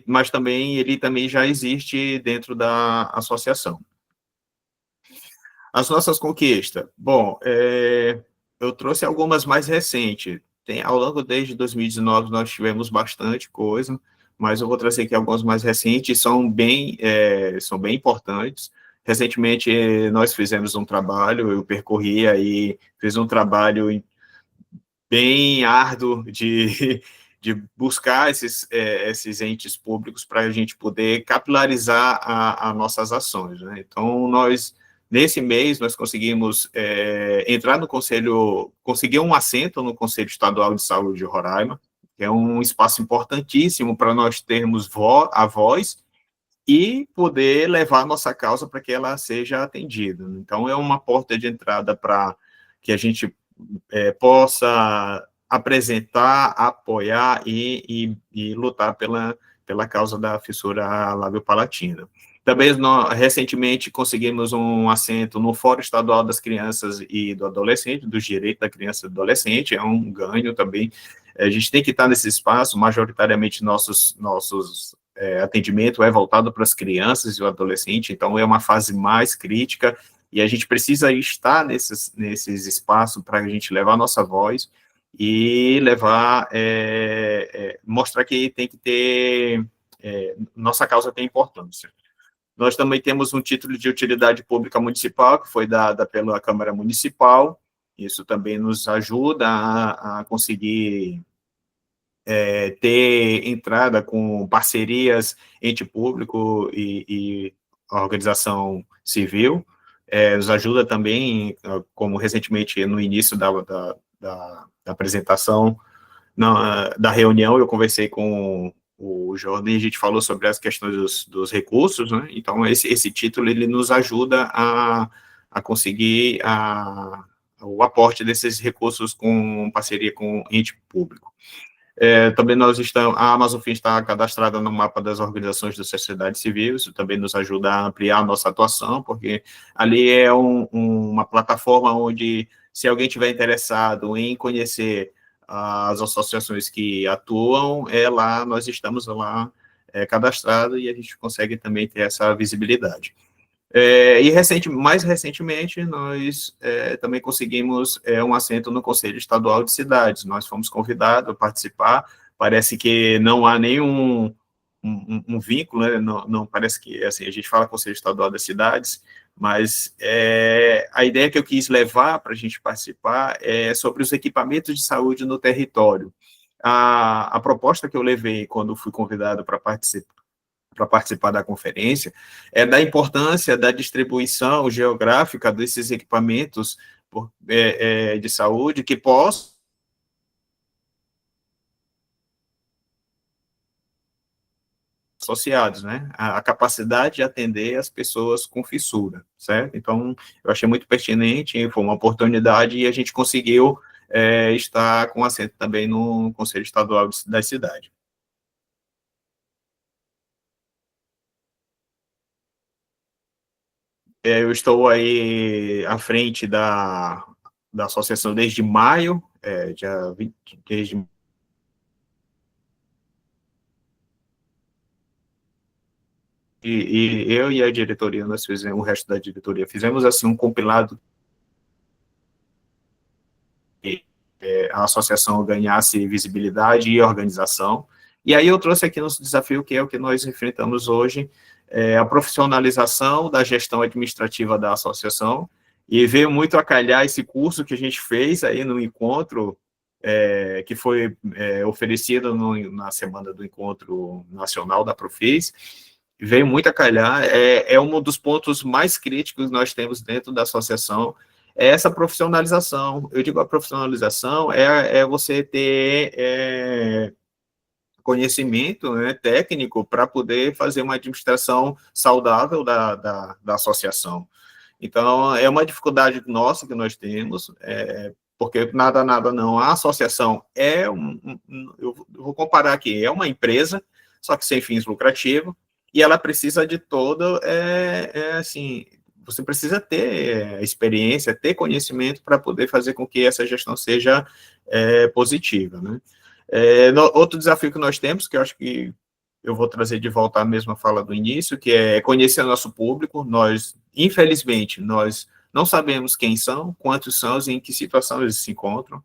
mas também ele também já existe dentro da associação. As nossas conquistas, bom, eu trouxe algumas mais recentes. Ao longo desde 2019 nós tivemos bastante coisa, mas eu vou trazer aqui alguns mais recentes, são bem importantes. Recentemente, nós fizemos um trabalho, eu percorri aí, fiz um trabalho bem árduo de buscar esses entes públicos para a gente poder capilarizar as nossas ações, né? Então, nesse mês, nós conseguimos entrar no Conselho, conseguir um assento no Conselho Estadual de Saúde de Roraima, que é um espaço importantíssimo para nós termos a voz e poder levar a nossa causa para que ela seja atendida. Então, é uma porta de entrada para que a gente possa apresentar, apoiar e lutar pela causa da fissura lábio-palatina. Também, recentemente, conseguimos um assento no Fórum Estadual das Crianças e do Adolescente, dos direitos da criança e do adolescente, é um ganho também. A gente tem que estar nesse espaço, majoritariamente nossos atendimento é voltado para as crianças e o adolescente, então é uma fase mais crítica, e a gente precisa estar nesses espaços para a gente levar a nossa voz e mostrar que tem que ter, nossa causa tem importância. Nós também temos um título de utilidade pública municipal, que foi dada pela Câmara Municipal, isso também nos ajuda a conseguir ter entrada com parcerias entre público e organização civil, nos ajuda também, como recentemente no início da apresentação, da reunião, eu conversei com o Jordan e a gente falou sobre as questões dos recursos, né? Então, esse título, ele nos ajuda a conseguir o aporte desses recursos com parceria com ente público. Também a Amazonfim está cadastrada no mapa das organizações da sociedade civil, isso também nos ajuda a ampliar a nossa atuação, porque ali é uma plataforma onde, se alguém tiver interessado em conhecer as associações que atuam, nós estamos lá cadastrados e a gente consegue também ter essa visibilidade. Mais recentemente, nós também conseguimos um assento no Conselho Estadual de Cidades. Nós fomos convidados a participar. Parece que não há nenhum um vínculo, né? Não parece que, assim, a gente fala Conselho Estadual das Cidades, mas a ideia que eu quis levar para a gente participar é sobre os equipamentos de saúde no território. A proposta que eu levei quando fui convidado para participar da conferência, é da importância da distribuição geográfica desses equipamentos de saúde que possam associados, né, a capacidade de atender as pessoas com fissura, certo? Então, eu achei muito pertinente, foi uma oportunidade e a gente conseguiu estar com assento também no Conselho Estadual da cidade. Eu estou aí à frente da associação desde maio, dia 20, desde e eu e a diretoria, nós fizemos, o resto da diretoria, fizemos assim um compilado que a associação ganhasse visibilidade e organização, e aí eu trouxe aqui nosso desafio, que é o que nós enfrentamos hoje, a profissionalização da gestão administrativa da associação, e veio muito a calhar esse curso que a gente fez aí no encontro, que foi oferecido na semana do Encontro Nacional da Profis, veio muito a calhar, é um dos pontos mais críticos que nós temos dentro da associação, é essa profissionalização. Eu digo a profissionalização é você ter conhecimento, né, técnico para poder fazer uma administração saudável da associação. Então, é uma dificuldade nossa que nós temos, porque nada não, a associação eu vou comparar aqui, é uma empresa, só que sem fins lucrativos, e ela precisa de todo, assim, você precisa ter experiência, ter conhecimento para poder fazer com que essa gestão seja positiva, né? Outro desafio que nós temos, que eu acho que eu vou trazer de volta a mesma fala do início, que é conhecer o nosso público. Nós, infelizmente, nós não sabemos quem são, quantos são e em que situação eles se encontram.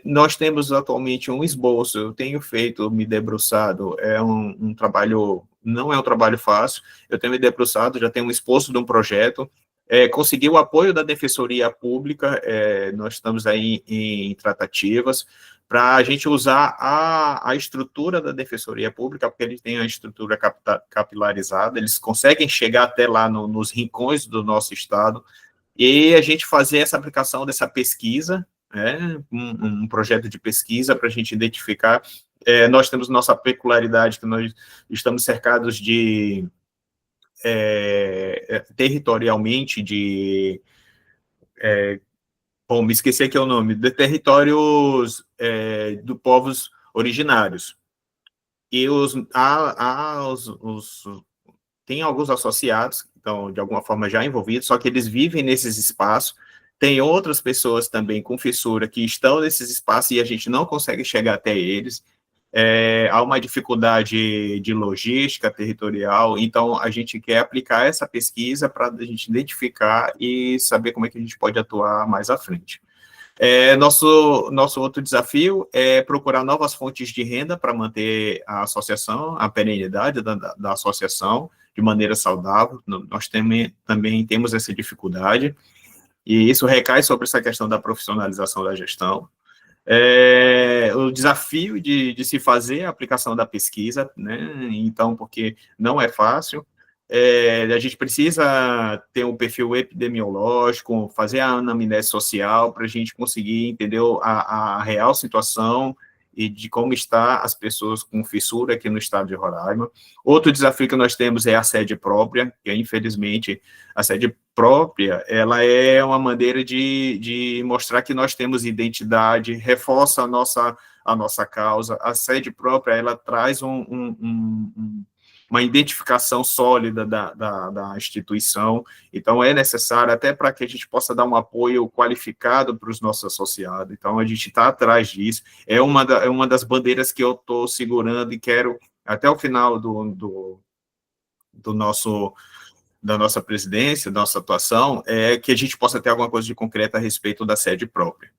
Nós temos atualmente um esboço, eu tenho feito, me debruçado, é um trabalho, não é um trabalho fácil, eu tenho me debruçado, já tenho um esboço de um projeto, consegui o apoio da Defensoria Pública, nós estamos aí em tratativas, para a gente usar a estrutura da Defensoria Pública, porque eles têm a estrutura capilarizada, eles conseguem chegar até lá nos rincões do nosso estado, e a gente fazer essa aplicação dessa pesquisa, um projeto de pesquisa para a gente identificar. Nós temos nossa peculiaridade, que nós estamos cercados de, territorialmente, bom, me esqueci aqui o nome, de territórios do povos originários. E tem alguns associados, então, de alguma forma já envolvidos, só que eles vivem nesses espaços. Tem outras pessoas também com fissura que estão nesses espaços e a gente não consegue chegar até eles. Há uma dificuldade de logística territorial, então a gente quer aplicar essa pesquisa para a gente identificar e saber como é que a gente pode atuar mais à frente. Nosso outro desafio é procurar novas fontes de renda para manter a associação, a perenidade da associação de maneira saudável. Nós também temos essa dificuldade, e isso recai sobre essa questão da profissionalização da gestão. O desafio de se fazer a aplicação da pesquisa, né? Então, porque não é fácil, a gente precisa ter um perfil epidemiológico, fazer a anamnese social para a gente conseguir entender a real situação e de como está as pessoas com fissura aqui no estado de Roraima. Outro desafio que nós temos é a sede própria, que infelizmente a sede própria, ela é uma maneira de mostrar que nós temos identidade, reforça a nossa causa. A sede própria, ela traz uma identificação sólida da instituição, então é necessário até para que a gente possa dar um apoio qualificado para os nossos associados, então a gente está atrás disso, é uma das bandeiras que eu estou segurando e quero, até o final da nossa presidência, da nossa atuação, que a gente possa ter alguma coisa de concreta a respeito da sede própria.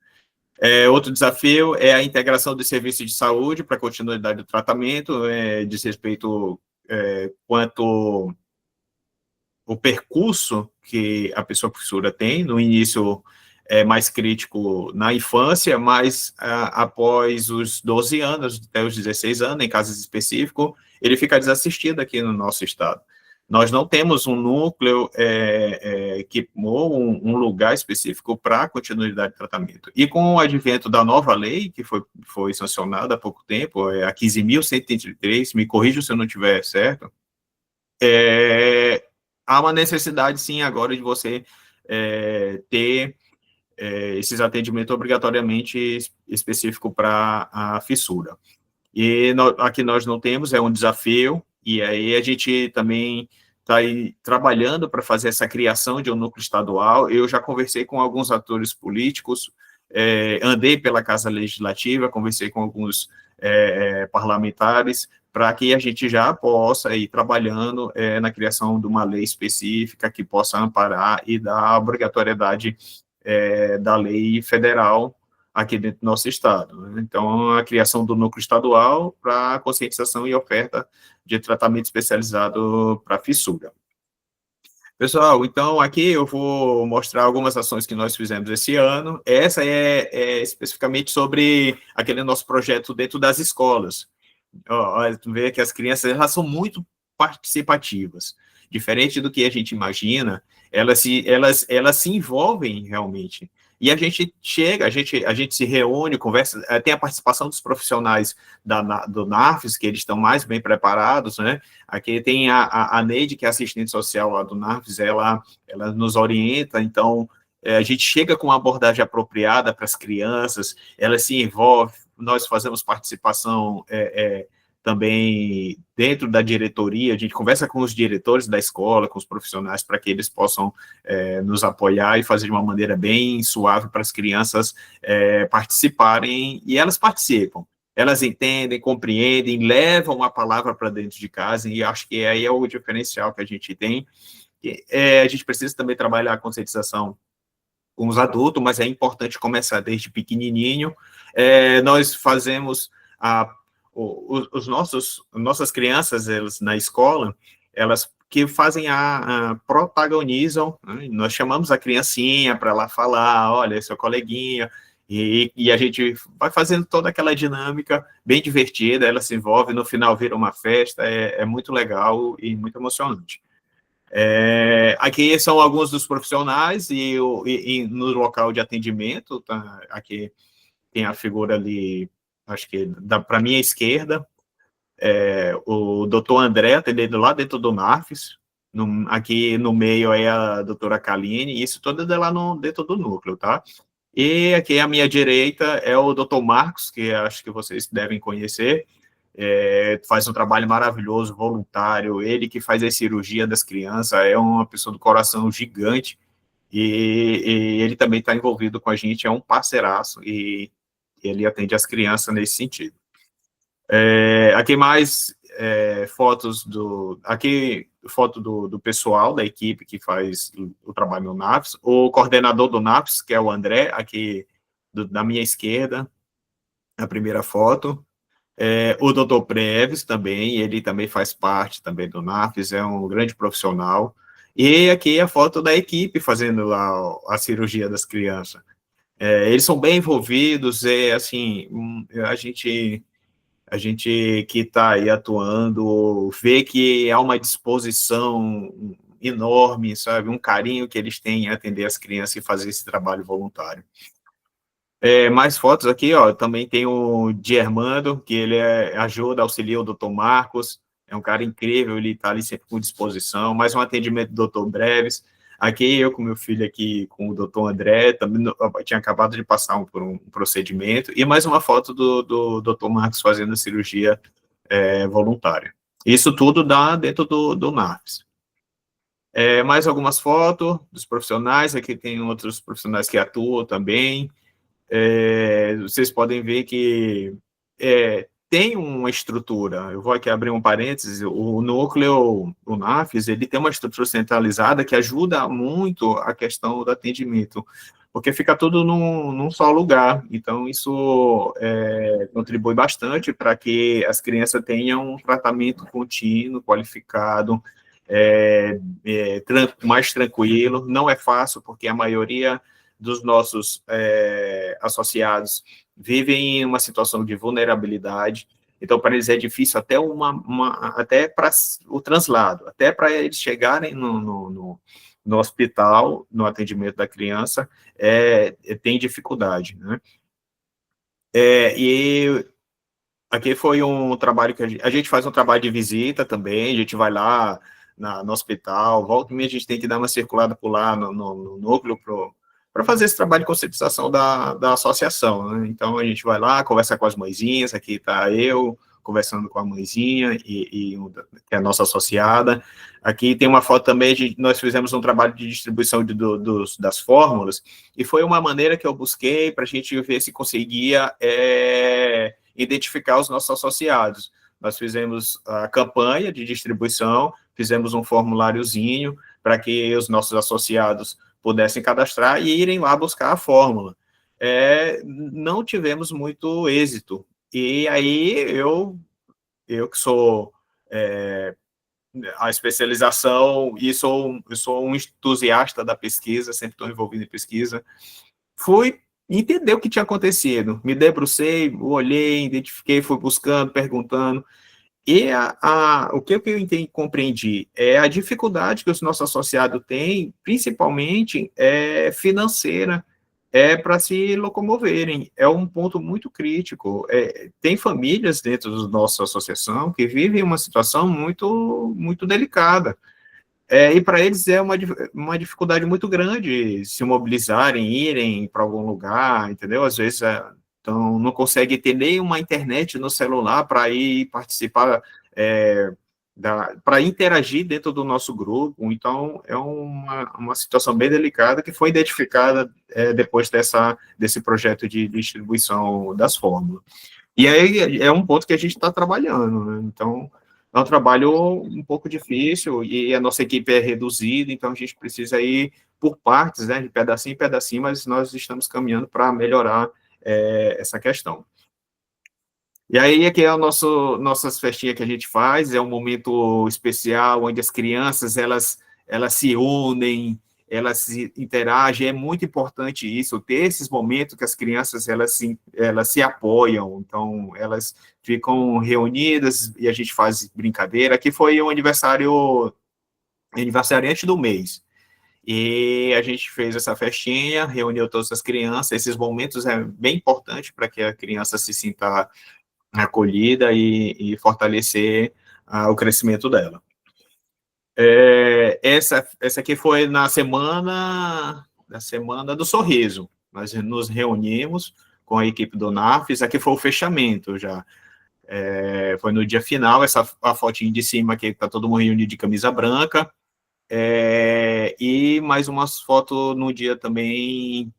Outro desafio é a integração dos serviços de saúde para a continuidade do tratamento, diz respeito quanto o percurso que a pessoa com fissura tem, no início é mais crítico na infância, mas após os 12 anos, até os 16 anos, em casos específicos, ele fica desassistido aqui no nosso estado. Nós não temos um núcleo ou um lugar específico para a continuidade de tratamento. E com o advento da nova lei, que foi sancionada há pouco tempo, a 15.133, me corrija se eu não estiver certo, há uma necessidade, sim, agora de você ter esses atendimentos obrigatoriamente específicos para a fissura. E aqui nós não temos, é um desafio, e aí a gente também está aí trabalhando para fazer essa criação de um núcleo estadual. Eu já conversei com alguns atores políticos, andei pela Casa Legislativa, conversei com alguns parlamentares, para que a gente já possa ir trabalhando na criação de uma lei específica que possa amparar e dar a obrigatoriedade da lei federal aqui dentro do nosso estado, né? Então, a criação do núcleo estadual para conscientização e oferta de tratamento especializado para fissura. Pessoal, então, aqui eu vou mostrar algumas ações que nós fizemos esse ano. Essa é especificamente sobre aquele nosso projeto dentro das escolas. Tu vê que as crianças, elas são muito participativas. Diferente do que a gente imagina, elas se envolvem realmente. E a gente chega, a gente se reúne, conversa, tem a participação dos profissionais do NARFES, que eles estão mais bem preparados, né? Aqui tem a Neide, que é assistente social lá do NARFES, ela nos orienta, então a gente chega com uma abordagem apropriada para as crianças, ela se envolve, nós fazemos participação também dentro da diretoria, a gente conversa com os diretores da escola, com os profissionais, para que eles possam nos apoiar e fazer de uma maneira bem suave para as crianças participarem, e elas participam. Elas entendem, compreendem, levam a palavra para dentro de casa, e acho que aí é o diferencial que a gente tem. A gente precisa também trabalhar a conscientização com os adultos, mas é importante começar desde pequenininho. Nós fazemos nossas crianças, elas na escola, elas que fazem protagonizam, né? Nós chamamos a criancinha para lá falar, olha, seu coleguinha, e a gente vai fazendo toda aquela dinâmica bem divertida, ela se envolve, no final vira uma festa, é muito legal e muito emocionante. Aqui são alguns dos profissionais e no local de atendimento, tá? Aqui tem a figura ali, acho que para minha esquerda, o doutor André, atendendo lá dentro do NARFES, aqui no meio é a doutora Kaline, isso tudo é lá dentro do núcleo, tá? E aqui à minha direita é o doutor Marcos, que acho que vocês devem conhecer, faz um trabalho maravilhoso, voluntário, ele que faz a cirurgia das crianças, é uma pessoa do coração gigante, e ele também está envolvido com a gente, é um parceiraço, e ele atende as crianças nesse sentido. Aqui mais fotos foto do pessoal da equipe que faz o trabalho no NAFES, o coordenador do NAFES, que é o André, aqui da minha esquerda, a primeira foto, o doutor Preves também, ele também faz parte também do NAFES, é um grande profissional, e aqui a foto da equipe fazendo a cirurgia das crianças. Eles são bem envolvidos, assim, a gente que está aí atuando, vê que há uma disposição enorme, sabe, um carinho que eles têm em atender as crianças e fazer esse trabalho voluntário. Mais fotos aqui, ó, também tem o Germando, que ele ajuda, auxilia o doutor Marcos, é um cara incrível, ele está ali sempre com disposição, mais um atendimento do doutor Breves. Aqui eu com meu filho aqui, com o doutor André, também tinha acabado de passar por um procedimento, e mais uma foto do doutor Marcos fazendo a cirurgia voluntária. Isso tudo dá dentro do NAFES. Mais algumas fotos dos profissionais, aqui tem outros profissionais que atuam também. Vocês podem ver que tem uma estrutura, eu vou aqui abrir um parênteses, o núcleo, o NAFES, ele tem uma estrutura centralizada que ajuda muito a questão do atendimento, porque fica tudo num só lugar, então isso contribui bastante para que as crianças tenham um tratamento contínuo, qualificado, mais tranquilo. Não é fácil, porque a maioria dos nossos associados vivem em uma situação de vulnerabilidade, então para eles é difícil até até para o translado, até para eles chegarem no hospital, no atendimento da criança, tem dificuldade, né? E aqui foi um trabalho que a gente faz um trabalho de visita também, a gente vai lá no hospital, volta e meia a gente tem que dar uma circulada por lá no núcleo para fazer esse trabalho de conscientização da associação, né? Então, a gente vai lá, conversa com as mãezinhas, aqui está eu conversando com a mãezinha, que é a nossa associada. Aqui tem uma foto também, nós fizemos um trabalho de distribuição das fórmulas, e foi uma maneira que eu busquei para a gente ver se conseguia identificar os nossos associados. Nós fizemos a campanha de distribuição, fizemos um formuláriozinho para que os nossos associados pudessem cadastrar e irem lá buscar a fórmula. Não tivemos muito êxito. E aí, eu que sou a especialização, e eu sou um entusiasta da pesquisa, sempre estou envolvido em pesquisa, fui entender o que tinha acontecido. Me debrucei, olhei, identifiquei, fui buscando, perguntando. E o que eu compreendi é a dificuldade que os nossos associados têm, principalmente financeira, para se locomoverem. É um ponto muito crítico. Tem famílias dentro da nossa associação que vivem uma situação muito, muito delicada. E para eles é uma dificuldade muito grande se mobilizarem, irem para algum lugar, entendeu? Às vezes então, não consegue ter nem uma internet no celular para ir participar, para interagir dentro do nosso grupo. Então, é uma situação bem delicada que foi identificada depois desse projeto de distribuição das fórmulas. E aí é um ponto que a gente está trabalhando, né? Então, é um trabalho um pouco difícil e a nossa equipe é reduzida, então a gente precisa ir por partes, né, de pedacinho em pedacinho, mas nós estamos caminhando para melhorar essa questão. E aí, aqui é a nossas festinhas que a gente faz, é um momento especial, onde as crianças, elas se unem, elas se interagem, é muito importante isso, ter esses momentos que as crianças, elas se apoiam, então, elas ficam reunidas e a gente faz brincadeira. Aqui foi o aniversariante do mês, e a gente fez essa festinha, reuniu todas as crianças, esses momentos é bem importante para que a criança se sinta acolhida e fortalecer o crescimento dela. Essa aqui foi na semana do sorriso. Nós nos reunimos com a equipe do NAFES, aqui foi o fechamento já. Foi no dia final, a fotinha de cima que está todo mundo reunido de camisa branca, e mais umas fotos no dia também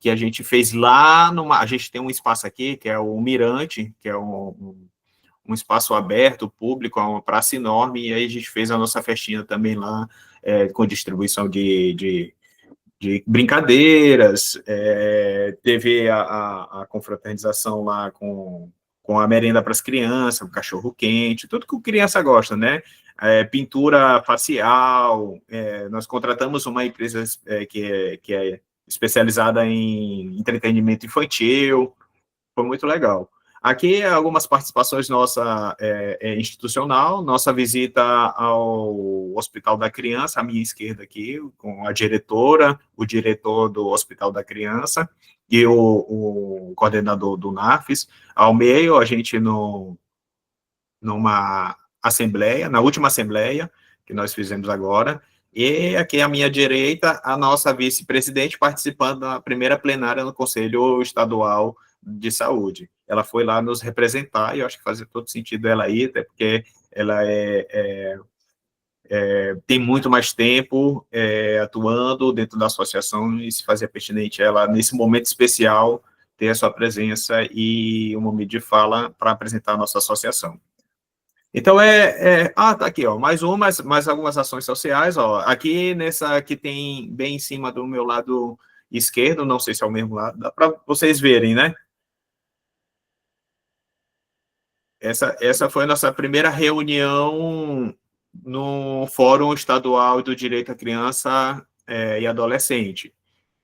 que a gente fez lá a gente tem um espaço aqui, que é o Mirante, que é um espaço aberto, público, é uma praça enorme, e aí a gente fez a nossa festinha também lá, com distribuição de brincadeiras, teve a confraternização lá com a merenda para as crianças, o cachorro-quente, tudo que a criança gosta, né? Pintura facial, nós contratamos uma empresa que é especializada em entretenimento infantil, foi muito legal. Aqui, algumas participações nossa institucional, nossa visita ao Hospital da Criança, à minha esquerda aqui, com a diretora, o diretor do Hospital da Criança e o coordenador do NAFES. Ao meio, a gente numa assembleia, na última assembleia que nós fizemos agora, e aqui à minha direita, a nossa vice-presidente participando da primeira plenária no Conselho Estadual de Saúde. Ela foi lá nos representar, e eu acho que fazia todo sentido ela ir, até porque ela tem muito mais tempo atuando dentro da associação, e se fazia pertinente ela, nesse momento especial, ter a sua presença e um momento de fala para apresentar a nossa associação. Então, tá aqui, ó, mais algumas ações sociais, ó, aqui que tem bem em cima do meu lado esquerdo, não sei se é o mesmo lado, dá para vocês verem, né? Essa foi a nossa primeira reunião no Fórum Estadual do Direito à Criança e Adolescente.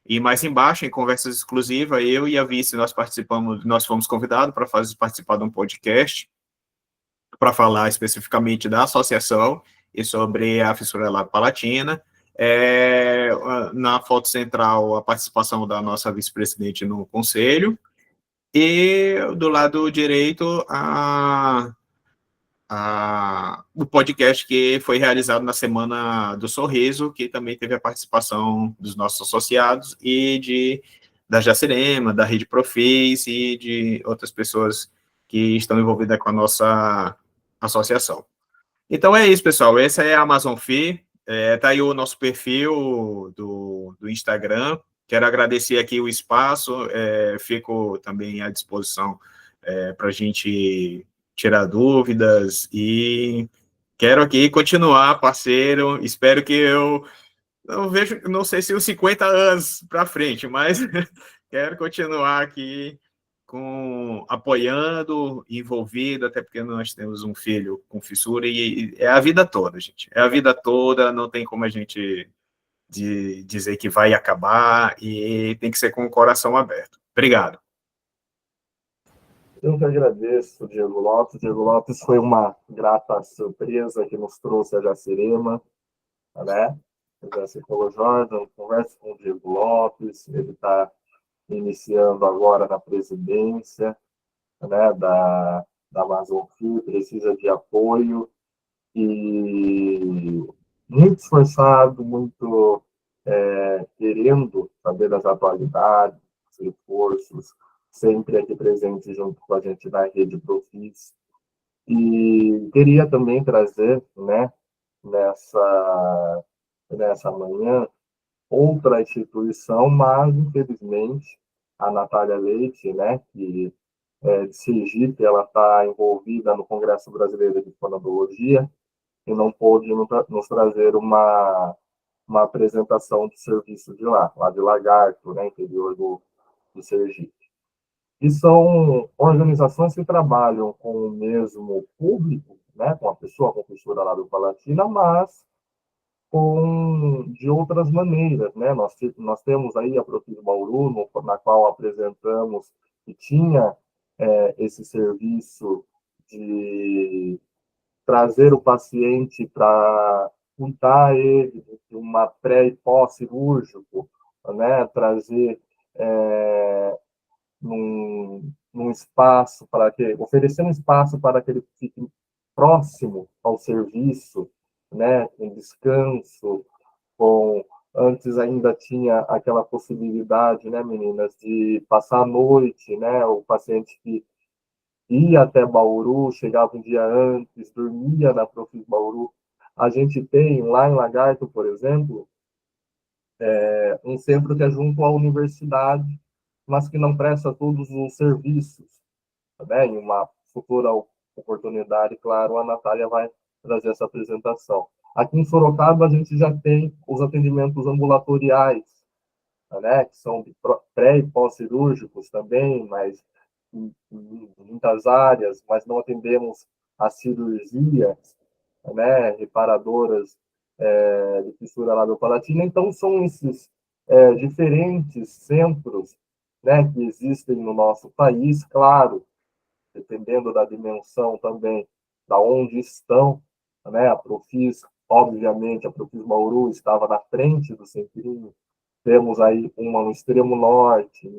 E mais embaixo, em conversas exclusivas, eu e a vice, nós fomos convidados para participar de um podcast, para falar especificamente da associação e sobre a fissura lato-palatina. Na foto central, a participação da nossa vice-presidente no conselho, e do lado direito, o podcast que foi realizado na Semana do Sorriso, que também teve a participação dos nossos associados e da Jacirema, da Rede Profis e de outras pessoas que estão envolvidas com a nossa associação. Então é isso, pessoal. Essa é a Amazon FI. Tá aí o nosso perfil do Instagram. Quero agradecer aqui o espaço. Fico também à disposição para a gente tirar dúvidas e quero aqui continuar, parceiro. Espero que eu não sei se os 50 anos para frente, mas quero continuar aqui apoiando, envolvido, até porque nós temos um filho com fissura e é a vida toda, gente. É a vida toda, não tem como a gente dizer que vai acabar e tem que ser com o coração aberto. Obrigado. Eu que agradeço, Diego Lopes. Diego Lopes foi uma grata surpresa que nos trouxe a Jacirema, né? Já se falou, Jordan, conversa com o Diego Lopes, ele está iniciando agora na presidência, né, da Amazon FI, precisa de apoio, e muito esforçado, muito querendo saber das atualidades, dos reforços, sempre aqui presente junto com a gente na Rede Profis. E queria também trazer, né, nessa manhã, outra instituição, mas, infelizmente, a Natália Leite, né, que de Sergipe, ela está envolvida no Congresso Brasileiro de Fonoaudiologia e não pôde nos trazer uma uma apresentação do serviço de lá de Lagarto, né, interior do Sergipe. E são organizações que trabalham com o mesmo público, né, com a pessoa com fissura lábio-palatina, mas de outras maneiras, né? Nós temos aí a Profis Bauru, na qual apresentamos que tinha esse serviço de trazer o paciente para cuidar ele de uma pré e pós-cirúrgico, né? Trazer num espaço oferecer um espaço para que ele fique próximo ao serviço, né? Com descanso, antes ainda tinha aquela possibilidade, né, meninas, de passar a noite, né? O paciente que ia até Bauru, chegava um dia antes, dormia na Profis Bauru. A gente tem lá em Lagarto, por exemplo, um centro que é junto à universidade, mas que não presta todos os serviços. Né? Em uma futura oportunidade, claro, a Natália vai trazer essa apresentação. Aqui em Sorocaba, a gente já tem os atendimentos ambulatoriais, né? Que são pré- e pós-cirúrgicos também, mas em muitas áreas, mas não atendemos a cirurgias, né? Reparadoras de fissura lábio-palatina. Então, são esses diferentes centros, né, que existem no nosso país, claro, dependendo da dimensão também, da onde estão, né? A Profis, obviamente, a Profis Bauru estava na frente do Centrinho. Temos aí uma no extremo norte,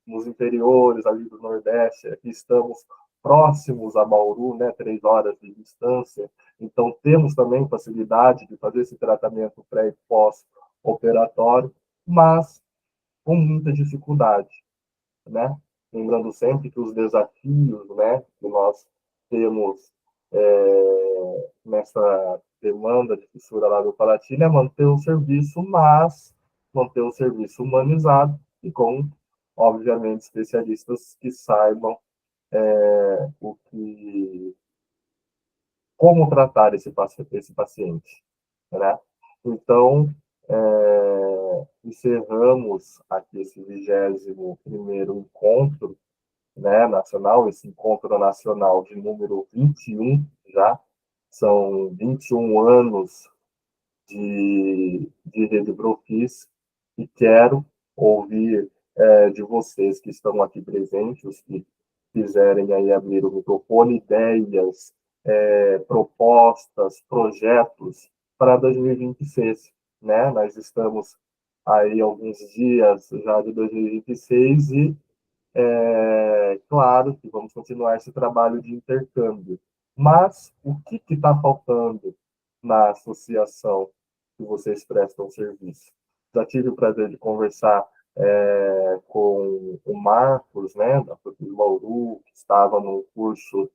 nos interiores ali do Nordeste, aqui estamos próximos a Bauru, né? 3 horas de distância. Então, temos também facilidade de fazer esse tratamento pré e pós-operatório, mas com muita dificuldade, né? Lembrando sempre que os desafios, né, que nós temos nessa demanda de fissura lábio-palatina é manter o serviço, mas manter o serviço humanizado e com, obviamente, especialistas que saibam como tratar esse paciente, né? Então, encerramos aqui esse 21º encontro, né, nacional, esse encontro nacional de número 21 já, são 21 anos de Rede Profis, e quero ouvir de vocês que estão aqui presentes, os que quiserem aí abrir o microfone, ideias, propostas, projetos para 2026, né? Nós estamos aí alguns dias já de 2026 e claro que vamos continuar esse trabalho de intercâmbio. Mas o que está faltando na associação que vocês prestam serviço? Já tive o prazer de conversar com o Marcos, né, da Profis Bauru, que estava no curso,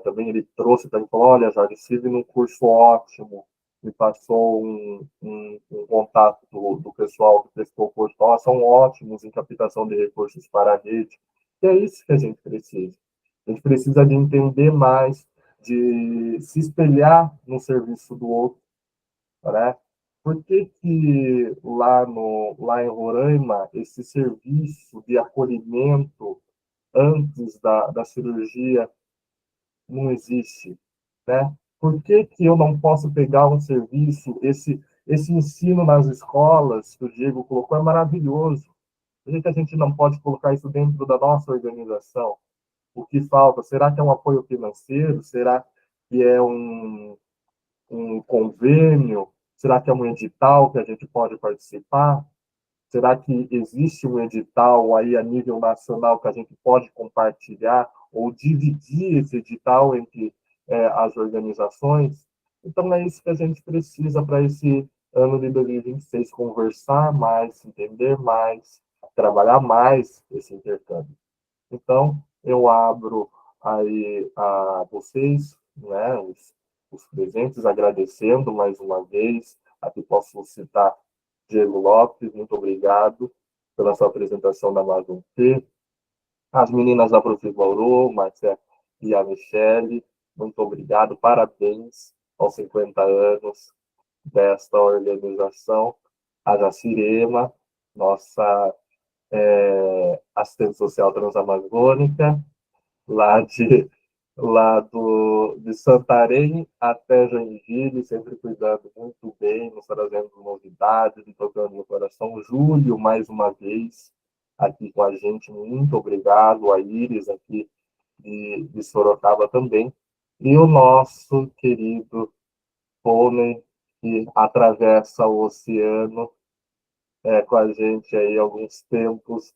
também ele trouxe para mim, falou, olha, Jorge, estive num curso ótimo, me passou um contato do pessoal que prestou o curso, são ótimos em captação de recursos para a rede, e é isso que a gente precisa. A gente precisa de entender mais, de se espelhar no serviço do outro, né? Por que que lá em Roraima, esse serviço de acolhimento antes da cirurgia não existe, né? Por que que eu não posso pegar um serviço, esse ensino nas escolas que o Diego colocou é maravilhoso. Por que que a gente não pode colocar isso dentro da nossa organização? O que falta? Será que é um apoio financeiro? Será que é um convênio? Será que é um edital que a gente pode participar? Será que existe um edital aí a nível nacional que a gente pode compartilhar ou dividir esse edital entre as organizações? Então, é isso que a gente precisa para esse ano de 2026, conversar mais, entender mais, trabalhar mais esse intercâmbio. Então, eu abro aí a vocês, né, os presentes, agradecendo mais uma vez. Aqui posso citar Diego Lopes, muito obrigado pela sua apresentação da Amazon T. As meninas da Profis Bauru, Marcia e a Michele, muito obrigado, parabéns aos 50 anos desta organização, a Jacirema, nossa assistente social transamazônica, de Santarém até Joinville, sempre cuidando muito bem, nos trazendo novidades e tocando no coração. Júlio, mais uma vez, aqui com a gente, muito obrigado. A Iris, aqui de Sorocaba também. E o nosso querido Pônei, que atravessa o oceano com a gente aí alguns tempos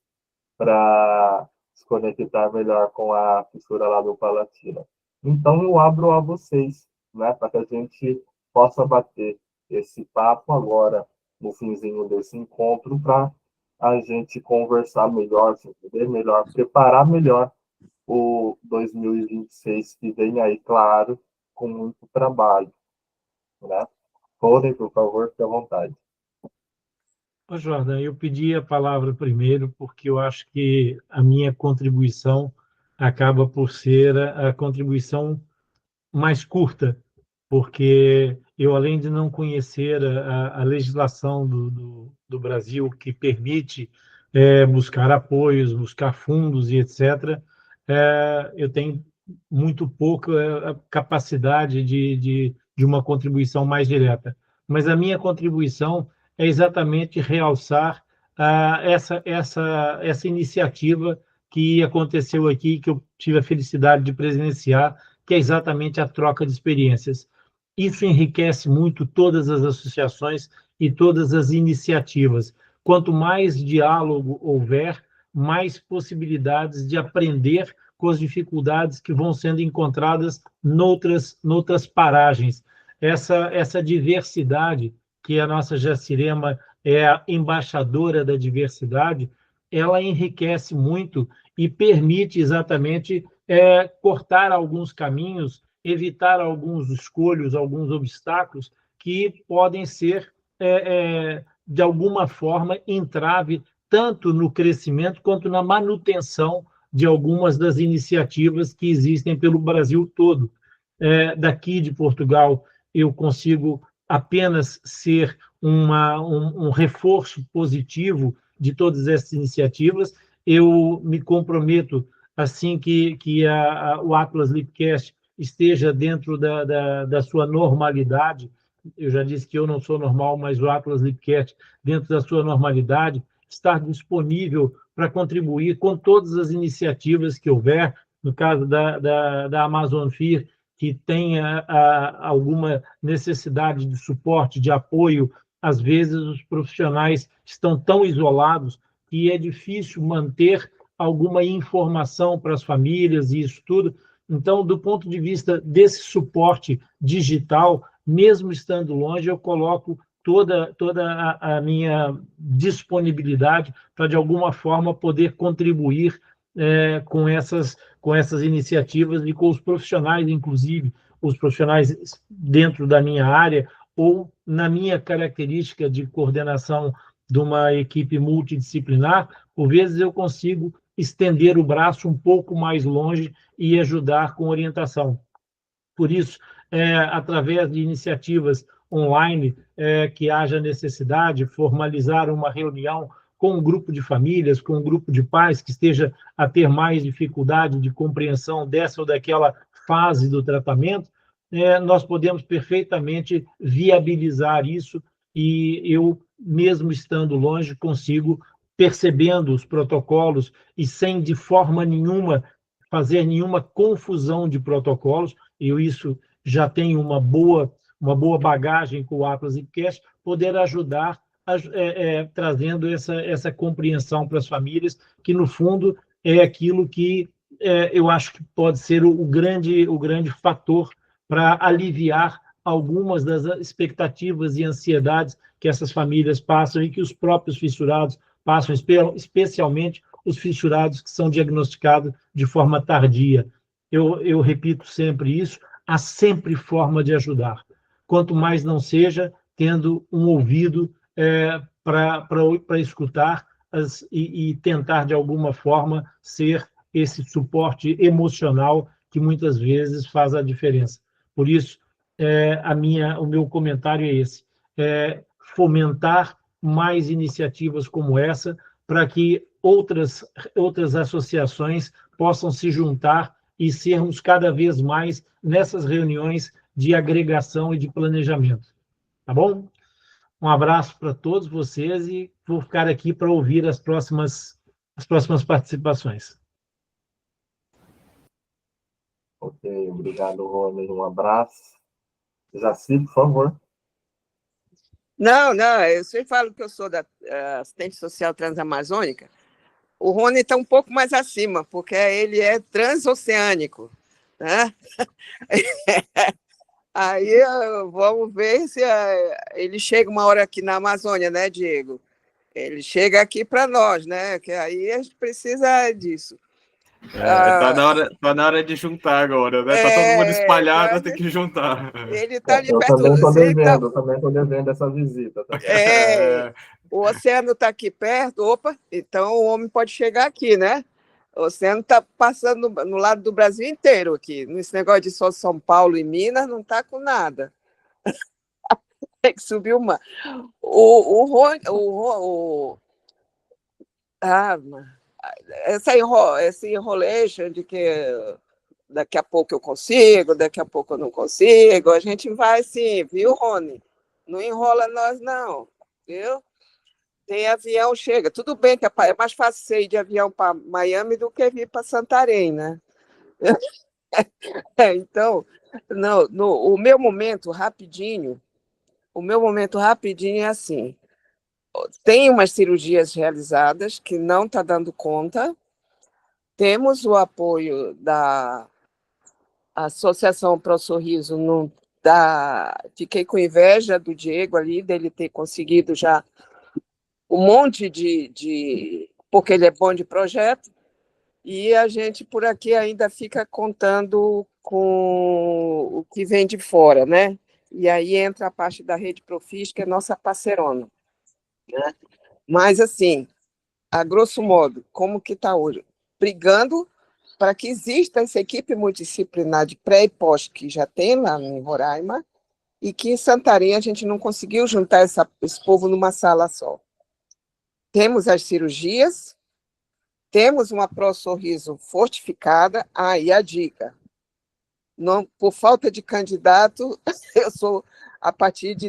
para se conectar melhor com a fissura lá do Palatina. Então, eu abro a vocês, né, para que a gente possa bater esse papo agora, no finzinho desse encontro, para a gente conversar melhor, se entender melhor, preparar melhor o 2026 que vem aí, claro, com muito trabalho, né? Podem, por favor, fique à vontade. Ô, Jordan, eu pedi a palavra primeiro porque eu acho que a minha contribuição acaba por ser a contribuição mais curta, porque eu, além de não conhecer a legislação do Brasil que permite buscar apoios, buscar fundos e etc., eu tenho muito pouca capacidade de uma contribuição mais direta. Mas a minha contribuição é exatamente realçar essa iniciativa que aconteceu aqui, que eu tive a felicidade de presenciar, que é exatamente a troca de experiências. Isso enriquece muito todas as associações e todas as iniciativas. Quanto mais diálogo houver, mais possibilidades de aprender com as dificuldades que vão sendo encontradas noutras paragens. Essa diversidade, que a nossa Jacirema é a embaixadora da diversidade, ela enriquece muito e permite exatamente cortar alguns caminhos, evitar alguns escolhos, alguns obstáculos que podem ser, de alguma forma, entrave tanto no crescimento quanto na manutenção de algumas das iniciativas que existem pelo Brasil todo. Daqui de Portugal, eu consigo apenas ser um reforço positivo de todas essas iniciativas. Eu me comprometo, assim que o Atlas Lipcast esteja dentro da sua normalidade, eu já disse que eu não sou normal, mas o Atlas Lipcast, dentro da sua normalidade, estar disponível para contribuir com todas as iniciativas que houver, no caso da Amazon FIR, que tenha alguma necessidade de suporte, de apoio. Às vezes os profissionais estão tão isolados que é difícil manter alguma informação para as famílias e isso tudo. Então, do ponto de vista desse suporte digital, mesmo estando longe, eu coloco toda a minha disponibilidade para, de alguma forma, poder contribuir com essas iniciativas e com os profissionais, inclusive, os profissionais dentro da minha área ou na minha característica de coordenação de uma equipe multidisciplinar, por vezes eu consigo estender o braço um pouco mais longe e ajudar com orientação. Por isso, através de iniciativas online, que haja necessidade, formalizar uma reunião com um grupo de famílias, com um grupo de pais que esteja a ter mais dificuldade de compreensão dessa ou daquela fase do tratamento, nós podemos perfeitamente viabilizar isso e eu, mesmo estando longe, consigo, percebendo os protocolos e sem, de forma nenhuma, fazer nenhuma confusão de protocolos, eu isso já tenho uma boa bagagem com o Atlas Lipcast, poder ajudar trazendo essa compreensão para as famílias, que, no fundo, é aquilo que eu acho que pode ser o grande fator para aliviar algumas das expectativas e ansiedades que essas famílias passam e que os próprios fissurados passam, especialmente os fissurados que são diagnosticados de forma tardia. Eu repito sempre isso, há sempre forma de ajudar. Quanto mais não seja, tendo um ouvido para escutar e tentar, de alguma forma, ser esse suporte emocional que muitas vezes faz a diferença. Por isso, o meu comentário é esse. fomentar mais iniciativas como essa, para que outras associações possam se juntar e sermos cada vez mais nessas reuniões de agregação e de planejamento. Tá bom? Um abraço para todos vocês e vou ficar aqui para ouvir as próximas participações. Ok, obrigado, Rony. Um abraço. Jaci, por favor. Não, eu sempre falo que eu sou da assistente social transamazônica. O Rony está um pouco mais acima, porque ele é transoceânico, né? Aí vamos ver se ele chega uma hora aqui na Amazônia, né, Diego? Ele chega aqui para nós, né? Que aí a gente precisa disso. Tá na hora de juntar agora, né? Tá todo mundo espalhado, tem que juntar. Ele está ali Eu perto também estou devendo, então, também estou devendo essa visita. o oceano está aqui perto, opa, então o homem pode chegar aqui, né? O oceano está passando no lado do Brasil inteiro aqui. Nesse negócio de só São Paulo e Minas, não está com nada. Tem que subir uma. Essa enrolation de que daqui a pouco eu consigo, daqui a pouco eu não consigo, a gente vai assim, viu, Rony? Não enrola nós, não, viu? Tem avião, chega. Tudo bem que é mais fácil você ir de avião para Miami do que vir para Santarém, né? Então, o meu momento rapidinho é assim, tem umas cirurgias realizadas que não está dando conta, temos o apoio da Associação Pro Sorriso, fiquei com inveja do Diego ali, dele ter conseguido já um monte porque ele é bom de projeto, e a gente por aqui ainda fica contando com o que vem de fora, né? E aí entra a parte da Rede Profis, que é nossa parceirona, né? Mas, assim, a grosso modo, como que está hoje? Brigando para que exista essa equipe multidisciplinar de pré e pós, que já tem lá em Roraima, e que em Santarém a gente não conseguiu juntar esse povo numa sala só. Temos as cirurgias, temos uma pró-sorriso fortificada. E a dica, não, por falta de candidato, eu sou, a partir de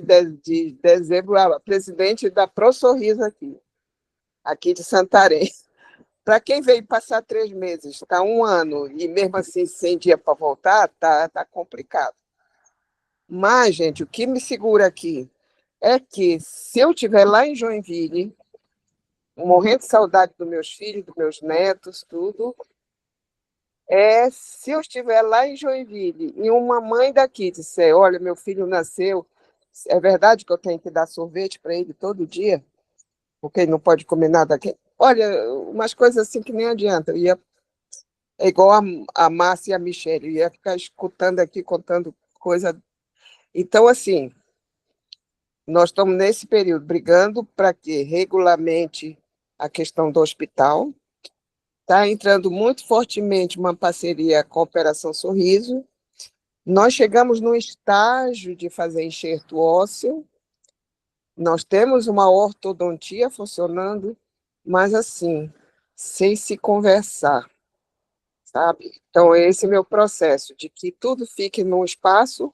dezembro, a presidente da pró-sorriso aqui de Santarém. Para quem veio passar 3 meses, está 1 ano, e mesmo assim 100 dias para voltar, tá complicado. Mas, gente, o que me segura aqui é que, se eu estiver lá em Joinville, morrendo de saudade dos meus filhos, dos meus netos, tudo, se eu estiver lá em Joinville e uma mãe daqui disser, olha, meu filho nasceu, é verdade que eu tenho que dar sorvete para ele todo dia? Porque ele não pode comer nada aqui? Olha, umas coisas assim que nem adianta. É igual a Márcia e a Michelle, eu ia ficar escutando aqui, contando coisa. Então, assim, nós estamos nesse período brigando para que regulamente a questão do hospital. Está entrando muito fortemente uma parceria com a Operação Sorriso. Nós chegamos no estágio de fazer enxerto ósseo. Nós temos uma ortodontia funcionando, mas assim, sem se conversar, sabe? Então, esse é o meu processo, de que tudo fique num espaço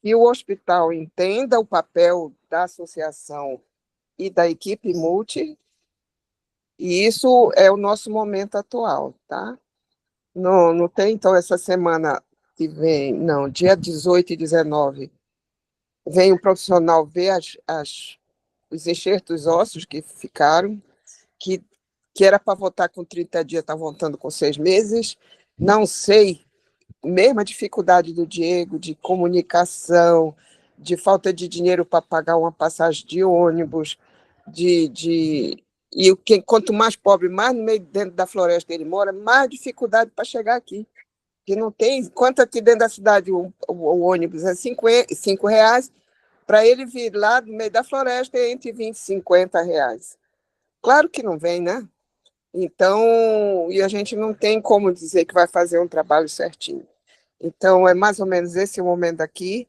e o hospital entenda o papel da associação e da equipe multi, e isso é o nosso momento atual, tá? Não tem, então, essa semana que vem, não, dia 18 e 19, vem um profissional ver os enxertos ósseos que ficaram, que era para voltar com 30 dias, está voltando com 6 meses. Não sei, mesma dificuldade do Diego, de comunicação, de falta de dinheiro para pagar uma passagem de ônibus, quanto mais pobre, mais no meio dentro da floresta ele mora, mais dificuldade para chegar aqui. Que não tem, quanto aqui dentro da cidade o ônibus é R$5, para ele vir lá no meio da floresta é entre 20 e 50 reais. Claro que não vem, né? Então, e a gente não tem como dizer que vai fazer um trabalho certinho. Então, é mais ou menos esse o momento aqui.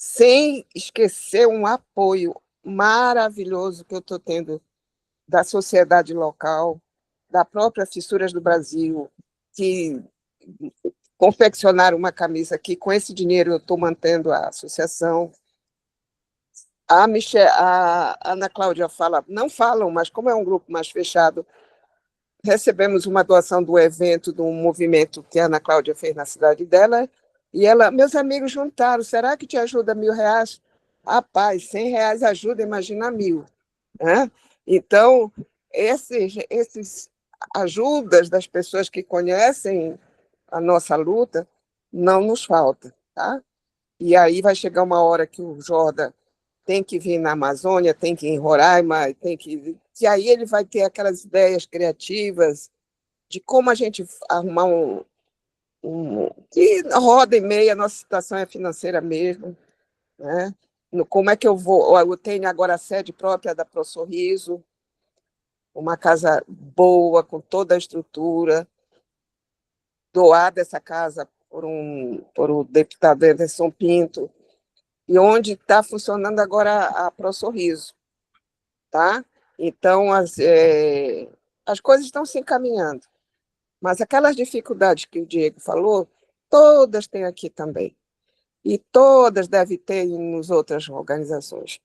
sem esquecer um apoio maravilhoso que eu estou tendo da sociedade local, da própria Fissuras do Brasil, que confeccionaram uma camisa que, com esse dinheiro, eu estou mantendo a associação. A Ana Cláudia fala, não falam, mas como é um grupo mais fechado, recebemos uma doação do evento, do movimento que a Ana Cláudia fez na cidade dela, e ela, meus amigos juntaram, será que te ajuda R$1.000? Rapaz, R$100 ajuda, imagina 1.000. Né? Então, esses ajudas das pessoas que conhecem a nossa luta não nos falta, tá? E aí vai chegar uma hora que o Jordan tem que vir na Amazônia, tem que ir em Roraima, tem que... E aí ele vai ter aquelas ideias criativas de como a gente arrumar que roda e meia, a nossa situação é financeira mesmo, né? Como é que eu vou... Eu tenho agora a sede própria da ProSorriso, uma casa boa, com toda a estrutura, doada essa casa por o deputado Anderson Pinto, e onde está funcionando agora a ProSorriso, tá? Então, as coisas estão se encaminhando, mas aquelas dificuldades que o Diego falou, todas têm aqui também, e todas devem ter nas outras organizações.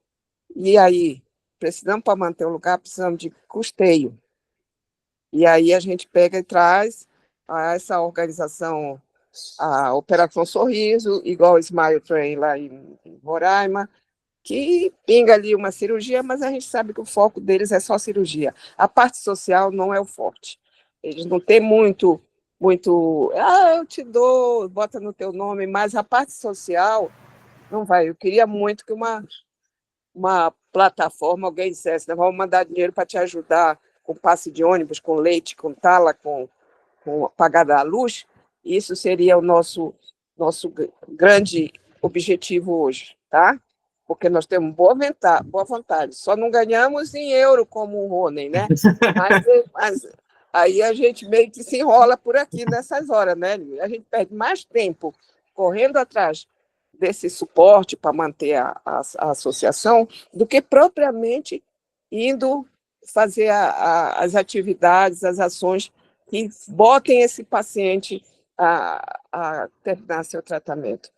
E aí, precisamos, para manter o lugar, precisamos de custeio. E aí a gente pega e traz a essa organização, a Operação Sorriso, igual o Smile Train lá em Roraima, que pinga ali uma cirurgia, mas a gente sabe que o foco deles é só cirurgia. A parte social não é o forte. Eles não têm muito, eu te dou, bota no teu nome, mas a parte social não vai. Eu queria muito que uma plataforma, alguém dissesse, né, vamos mandar dinheiro para te ajudar com passe de ônibus, com leite, com tala, com pagada à luz. Isso seria o nosso grande objetivo hoje, tá? Porque nós temos boa vontade. Só não ganhamos em euro como o Rony, né? Mas aí a gente meio que se enrola por aqui nessas horas, né? A gente perde mais tempo correndo atrás desse suporte para manter a associação do que propriamente indo fazer as atividades, as ações que botem esse paciente a terminar seu tratamento.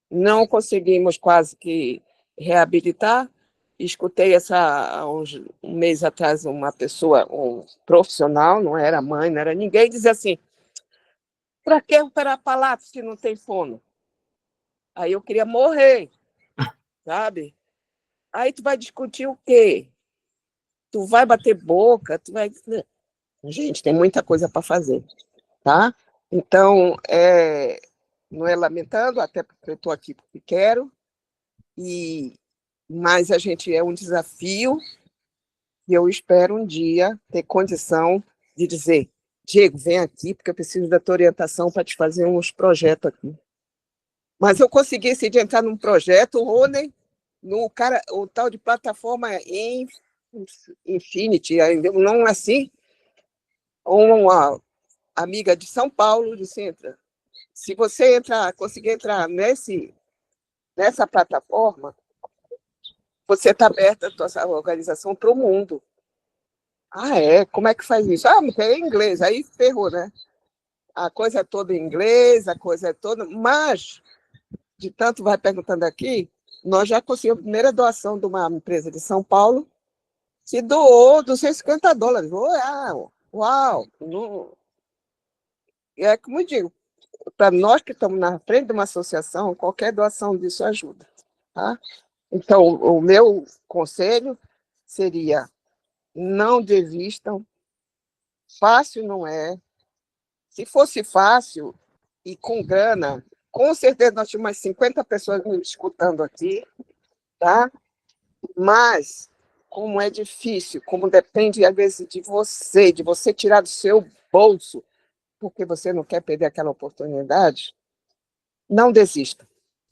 Não conseguimos quase que reabilitar. Escutei há um mês atrás uma pessoa, um profissional, não era mãe, não era ninguém, dizer assim, para que operar palato se não tem fono? Aí eu queria morrer, sabe? Aí tu vai discutir o quê? Tu vai bater boca, tu vai... Gente, tem muita coisa para fazer, tá? Então, não é lamentando, até porque eu estou aqui porque quero, mas a gente é um desafio e eu espero um dia ter condição de dizer, Diego, vem aqui porque eu preciso da tua orientação para te fazer uns projetos aqui. Mas eu consegui de entrar num projeto, o Rony, o tal de plataforma Infinity, não assim, uma amiga de São Paulo disse, entra. Se você conseguir entrar nessa plataforma, você está aberta a tua organização para o mundo. Ah, é? Como é que faz isso? Ah, mas é em inglês. Aí ferrou, né? A coisa é toda em inglês, a coisa é toda... Mas, de tanto vai perguntando aqui, nós já conseguimos a primeira doação de uma empresa de São Paulo que doou $250. Uau! É como eu digo, para nós que estamos na frente de uma associação, qualquer doação disso ajuda. Tá? Então, o meu conselho seria, não desistam, fácil não é. Se fosse fácil e com grana, com certeza nós tínhamos umas 50 pessoas me escutando aqui, tá? Mas, como é difícil, como depende, às vezes, de você tirar do seu bolso, porque você não quer perder aquela oportunidade, não desistam.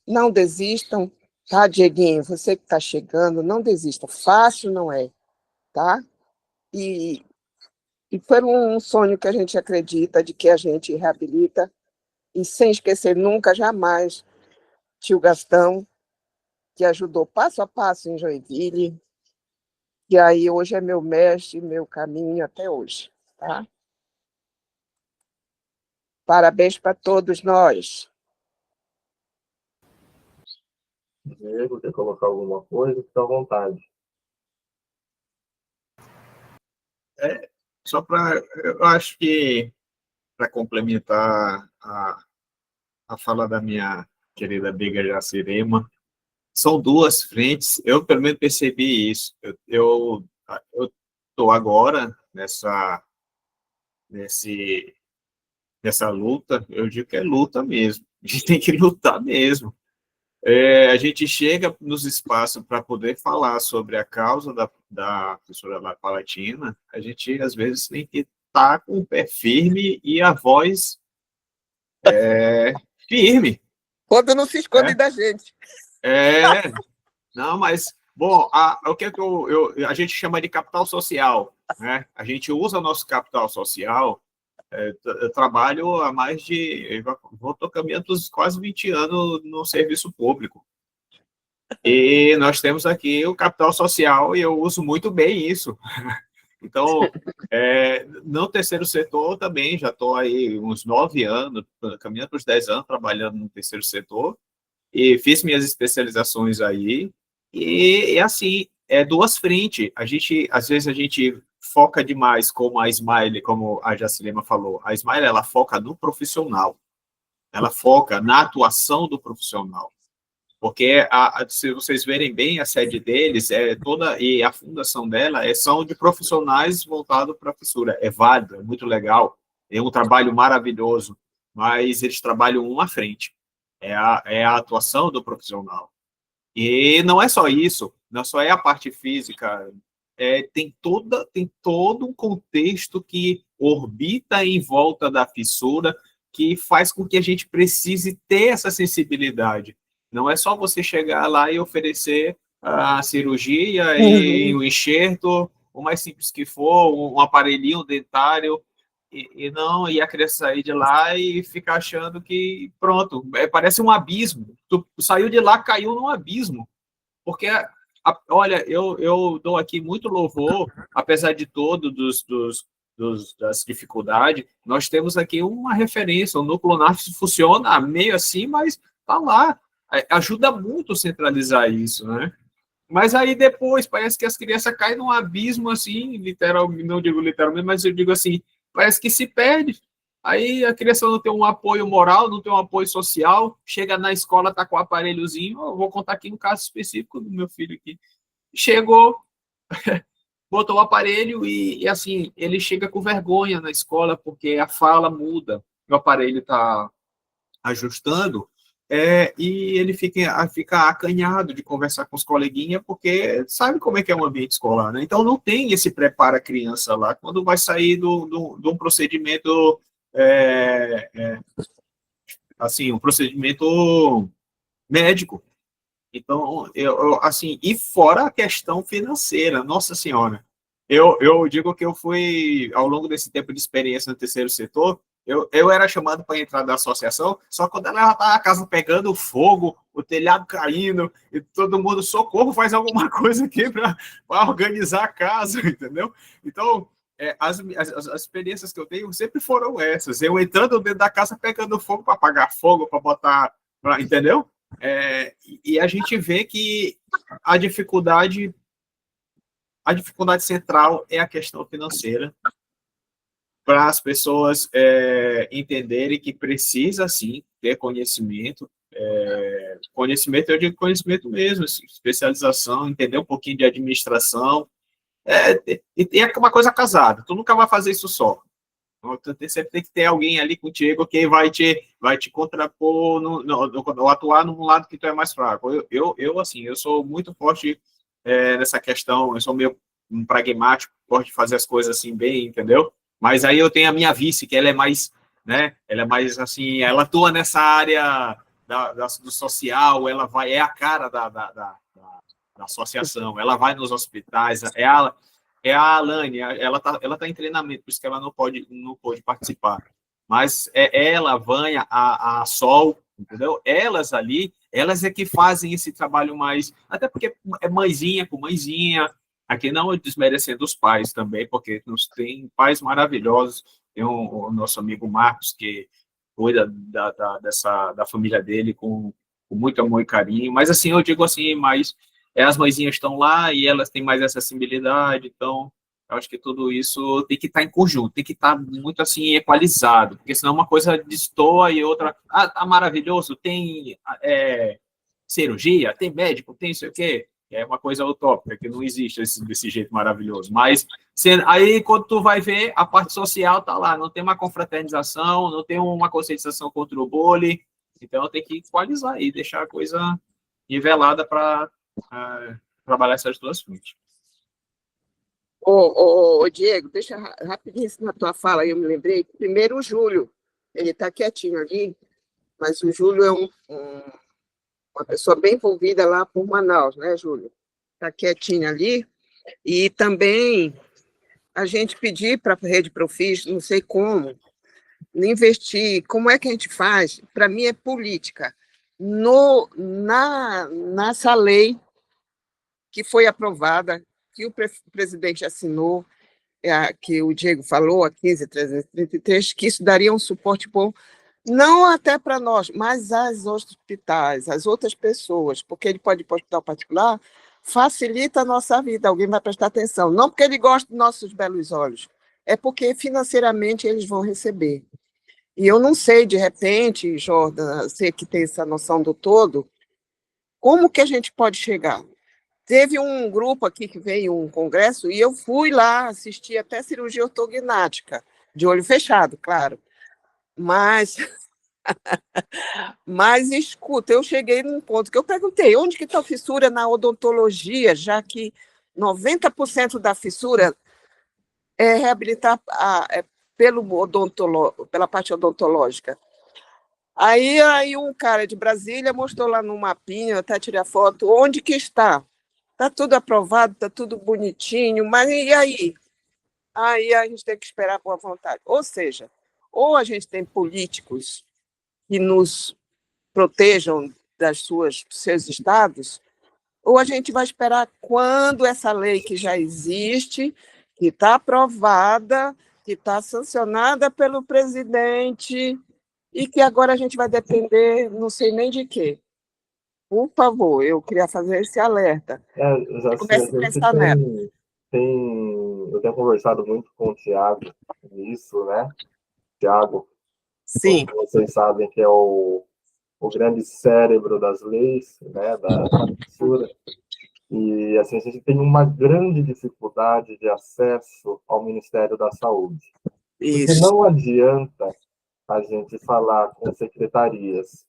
Não desistam, tá, Dieguinho? Você que está chegando, não desista. Fácil não é, tá? E foi um sonho que a gente acredita, de que a gente reabilita, e sem esquecer nunca, jamais, tio Gastão, que ajudou passo a passo em Joinville, e aí hoje é meu mestre, meu caminho até hoje, tá? Parabéns para todos nós. Diego, quer colocar alguma coisa? Fica à vontade. Só para, eu acho que, para complementar a fala da minha querida amiga Jacirema, são duas frentes, eu pelo menos percebi isso. Eu estou agora nessa luta, eu digo que é luta mesmo, a gente tem que lutar mesmo. A gente chega nos espaços para poder falar sobre a causa da fissura palatina, a gente às vezes tem que estar com o pé firme e a voz firme. Quando não se esconde É. da gente. Não, mas, bom, o que a gente chama de capital social, né? A gente usa o nosso capital social. Eu trabalho há estou caminhando quase 20 anos no serviço público. E nós temos aqui o capital social e eu uso muito bem isso. Então, no terceiro setor também, já estou aí uns 9 anos, caminhando para os 10 anos, trabalhando no terceiro setor, e fiz minhas especializações aí, e assim, duas frentes. Às vezes a gente foca demais, como a Smile, como a Jacilema falou, a Smile, ela foca no profissional, ela foca na atuação do profissional, porque se vocês verem bem, a sede deles e a fundação dela são de profissionais voltados para a fissura. É válido, é muito legal, é um trabalho maravilhoso, mas eles trabalham uma à frente, é a atuação do profissional. E não é só isso, não só é a parte física, tem todo um contexto que orbita em volta da fissura, que faz com que a gente precise ter essa sensibilidade. Não é só você chegar lá e oferecer a cirurgia e o enxerto, o mais simples que for, um aparelhinho dentário, e a criança sair de lá e ficar achando que, pronto, parece um abismo. Tu saiu de lá, caiu num abismo. Porque, olha, eu dou aqui muito louvor, apesar de todo das dificuldades, nós temos aqui uma referência, o núcleo NAF funciona meio assim, mas tá lá. Ajuda muito centralizar isso, né? Mas aí depois parece que as crianças caem num abismo assim, literalmente, não digo literalmente, mas eu digo assim, parece que se perde. Aí a criança não tem um apoio moral, não tem um apoio social, chega na escola, tá com o aparelhozinho. Eu vou contar aqui um caso específico do meu filho aqui. Chegou, botou o aparelho e assim, ele chega com vergonha na escola porque a fala muda, o aparelho está ajustando, e ele fica acanhado de conversar com os coleguinhas, porque sabe como é que é o ambiente escolar, né? Então não tem esse preparo a criança lá, quando vai sair de um procedimento, assim, um procedimento médico. Então, assim, e fora a questão financeira, nossa senhora, eu digo que eu fui, ao longo desse tempo de experiência no terceiro setor, eu era chamado para entrar da associação, só quando ela já estava a casa pegando fogo, o telhado caindo, e todo mundo, socorro, faz alguma coisa aqui para organizar a casa, entendeu? Então, as experiências que eu tenho sempre foram essas, eu entrando dentro da casa pegando fogo para apagar fogo, para botar, entendeu? E a gente vê que a dificuldade central é a questão financeira, para as pessoas entenderem que precisa, sim, ter conhecimento. Conhecimento, eu digo conhecimento mesmo, assim, especialização, entender um pouquinho de administração. E é uma coisa casada, tu nunca vai fazer isso só. Tu sempre tem que ter alguém ali contigo que vai te contrapor, ou atuar num lado que tu é mais fraco. Assim, eu sou muito forte nessa questão, eu sou meio pragmático, gosto de fazer as coisas assim bem, entendeu? Mas aí eu tenho a minha vice, que ela é mais, né? Ela é mais assim, ela atua nessa área do social, ela é a cara da associação, ela vai nos hospitais, é a Alane, ela tá em treinamento, por isso que ela não pôde participar. Mas ela, a Vânia, a Sol, entendeu? Elas ali, elas é que fazem esse trabalho mais, até porque é mãezinha com mãezinha, aqui não desmerecendo os pais também, porque nos tem pais maravilhosos, tem o nosso amigo Marcos, que cuida da família dele com muito amor e carinho, mas assim, eu digo assim, mas as mãezinhas estão lá e elas têm mais acessibilidade, então eu acho que tudo isso tem que estar em conjunto, tem que estar muito assim equalizado, porque senão uma coisa destoa e outra, tá maravilhoso, tem cirurgia, tem médico, tem sei o quê, é uma coisa utópica, que não existe desse jeito maravilhoso, mas aí quando tu vai ver, a parte social tá lá, não tem uma confraternização, não tem uma conscientização contra o bullying, então tem que equalizar aí, deixar a coisa nivelada para trabalhar essas duas frentes. Ô, Diego, deixa rapidinho isso na tua fala, aí eu me lembrei. Primeiro, o Júlio, ele está quietinho ali, mas o Júlio é uma pessoa bem envolvida lá por Manaus, né, Júlio? Está quietinho ali. E também a gente pedir para a Rede Profis, não sei como, investir, como é que a gente faz? Para mim é política. Nessa lei que foi aprovada, que o presidente assinou, que o Diego falou, a 15.333, que isso daria um suporte bom, não até para nós, mas às hospitais, às outras pessoas, porque ele pode ir para o hospital particular, facilita a nossa vida, alguém vai prestar atenção. Não porque ele gosta dos nossos belos olhos, é porque financeiramente eles vão receber. E eu não sei, de repente, Jordan, você que tem essa noção do todo, como que a gente pode chegar? Teve um grupo aqui que veio, um congresso, e eu fui lá assistir até cirurgia ortognática, de olho fechado, claro. Mas escuta, eu cheguei num ponto que eu perguntei, onde que está a fissura na odontologia, já que 90% da fissura é reabilitar pela parte odontológica. Aí um cara de Brasília mostrou lá no mapinha, eu até tirei a foto, onde que está? Está tudo aprovado, está tudo bonitinho, mas e aí? Aí a gente tem que esperar por vontade. Ou seja, ou a gente tem políticos que nos protejam dos seus estados, ou a gente vai esperar quando essa lei que já existe, que está aprovada, que está sancionada pelo presidente, e que agora a gente vai depender não sei nem de quê. Por favor, eu queria fazer esse alerta. Comece a pensar nela. Eu tenho conversado muito com o Tiago nisso, né? Tiago, Sim. como vocês sabem, que é o grande cérebro das leis, né? Da censura. E assim, a gente tem uma grande dificuldade de acesso ao Ministério da Saúde. Porque Isso. não adianta a gente falar com secretarias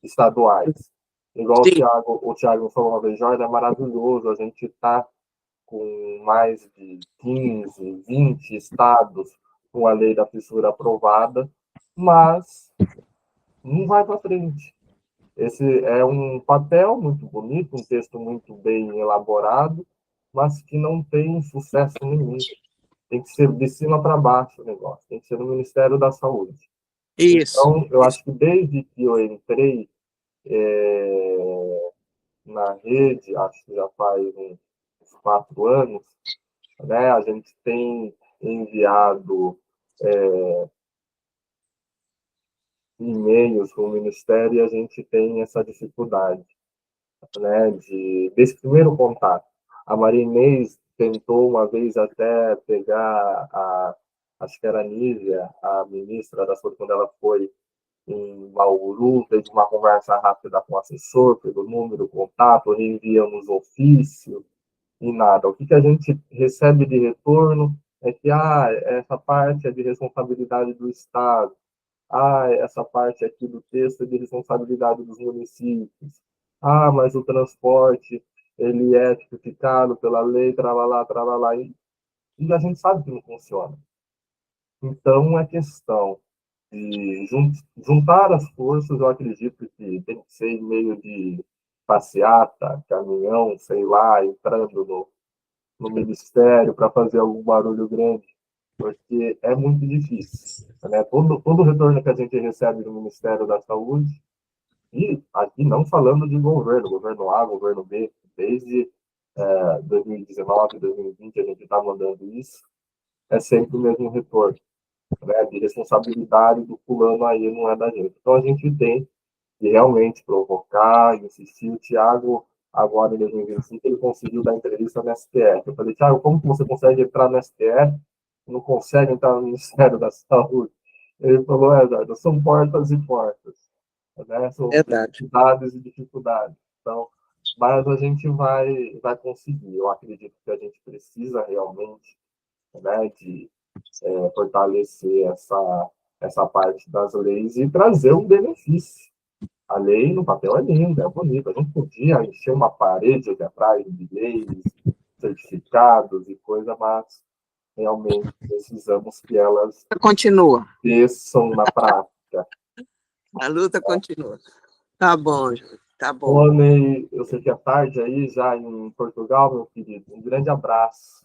estaduais. Igual o Thiago falou uma vez, Jorge, é maravilhoso, a gente está com mais de 15, 20 estados com a lei da fissura aprovada, mas não vai para frente. Esse é um papel muito bonito, um texto muito bem elaborado, mas que não tem sucesso nenhum. Tem que ser de cima para baixo o negócio, tem que ser no Ministério da Saúde. Isso. Então, eu acho que desde que eu entrei na rede, acho que já faz uns 4 anos, né, a gente tem enviado e-mails para o Ministério e a gente tem essa dificuldade, né, desse primeiro contato. A Maria Inês tentou uma vez até pegar acho que era a Nívia, a ministra da Saúde, quando ela foi em Bauru, teve uma conversa rápida com o assessor, pelo número, contato, reenviamos ofício e nada. O que a gente recebe de retorno é que essa parte é de responsabilidade do Estado, essa parte aqui do texto é de responsabilidade dos municípios, mas o transporte ele é tipificado pela lei, tralalá, e a gente sabe que não funciona. Então, é questão de juntar as forças, eu acredito que tem que ser em meio de passeata, caminhão, sei lá, entrando no ministério para fazer algum barulho grande, porque é muito difícil. Né? Todo o retorno que a gente recebe do Ministério da Saúde E aqui não falando de governo A, governo B, desde 2019, 2020, a gente está mandando isso, é sempre o mesmo retorno, né? De responsabilidade do fulano aí não é da gente. Então a gente tem que realmente provocar, insistir. O Thiago, agora em 2025, ele conseguiu dar entrevista no STF. Eu falei, Thiago, como que você consegue entrar no STF e não consegue entrar no Ministério da Saúde? Ele falou, Eduardo, são portas e portas, né? São Verdade. dificuldades e dificuldades. Então, mas a gente vai conseguir. Eu acredito que a gente precisa realmente, né, de fortalecer essa parte das leis e trazer um benefício. A lei no papel é linda, é bonita. A gente podia encher uma parede aqui atrás de leis, certificados e coisa, mas realmente precisamos que elas Continua. desçam na prática. A luta continua. Tá bom, Júlio. Tá bom. Rony, eu sei que é tarde aí, já em Portugal, meu querido. Um grande abraço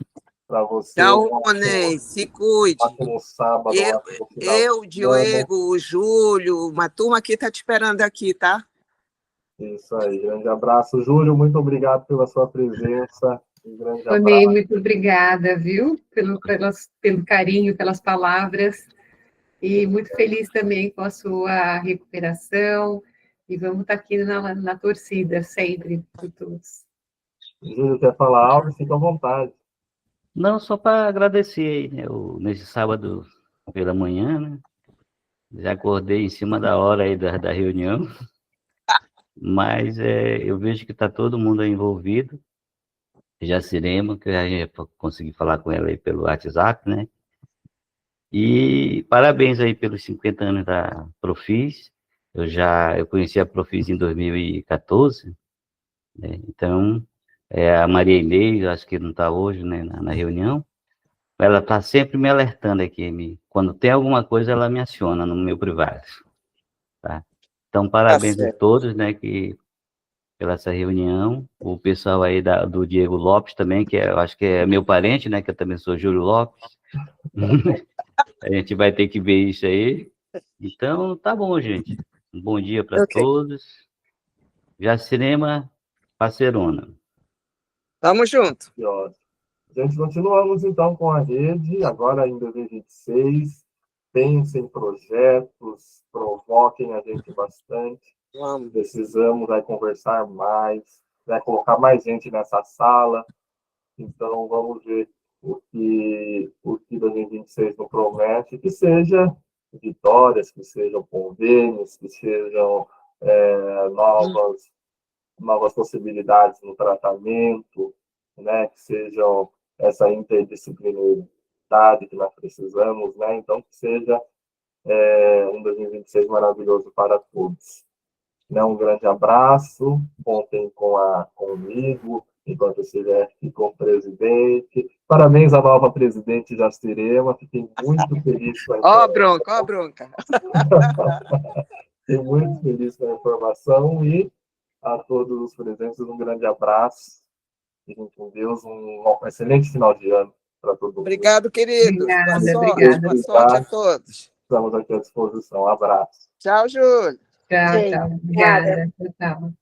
para você. Tchau, Rony. Se cuide. Ótimo sábado, ótimo final Eu, de semana. Diego, o Júlio, uma turma aqui tá te esperando aqui, tá? Isso aí, grande abraço. Júlio, muito obrigado pela sua presença. Um grande Tonei, abraço. muito obrigada, viu, pelo carinho, pelas palavras, e muito feliz também com a sua recuperação, e vamos estar aqui na torcida sempre, por todos. Júlio, quer falar algo? Fica à vontade. Não, só para agradecer aí, né? Nesse sábado pela manhã, né? Já acordei em cima da hora aí da reunião, mas eu vejo que está todo mundo aí envolvido. Jacirema, que a gente consegui falar com ela aí pelo WhatsApp, né? E parabéns aí pelos 50 anos da Profis. Eu conheci a Profis em 2014, né? Então, a Maria Inês, acho que não está hoje, né, na reunião, ela está sempre me alertando aqui. Quando tem alguma coisa, ela me aciona no meu privado. Tá? Então, parabéns a todos, né, pela essa reunião. O pessoal aí do Diego Lopes também, que eu acho que é meu parente, né, que eu também sou Júlio Lopes. A gente vai ter que ver isso aí. Então, tá bom, gente. Um bom dia para todos. Jacirema, parceirona. Tamo junto. Gente, continuamos então com a rede, agora em 2026. Pensem em projetos, provoquem a gente bastante. Vamos. Precisamos conversar mais, colocar mais gente nessa sala. Então, vamos ver o que 2026 nos promete, que seja vitórias, que sejam convênios, que sejam novas possibilidades no tratamento, né, que sejam essa interdisciplinaridade que nós precisamos, né? Então, que seja um 2026 maravilhoso para todos. Né? Um grande abraço, contem comigo, enquanto eu estiver aqui com o presidente. Parabéns à nova presidente Jacirema, fiquei muito feliz com a informação. Ó bronca, ó bronca. Fiquei muito feliz com a informação e a todos os presentes um grande abraço. Fiquem com Deus, um excelente final de ano para todo mundo. Obrigado, querido. Obrigada, Boa sorte a todos. Estamos aqui à disposição. Um abraço. Tchau, Júlio. Tchau, tchau. Obrigada. Tchau.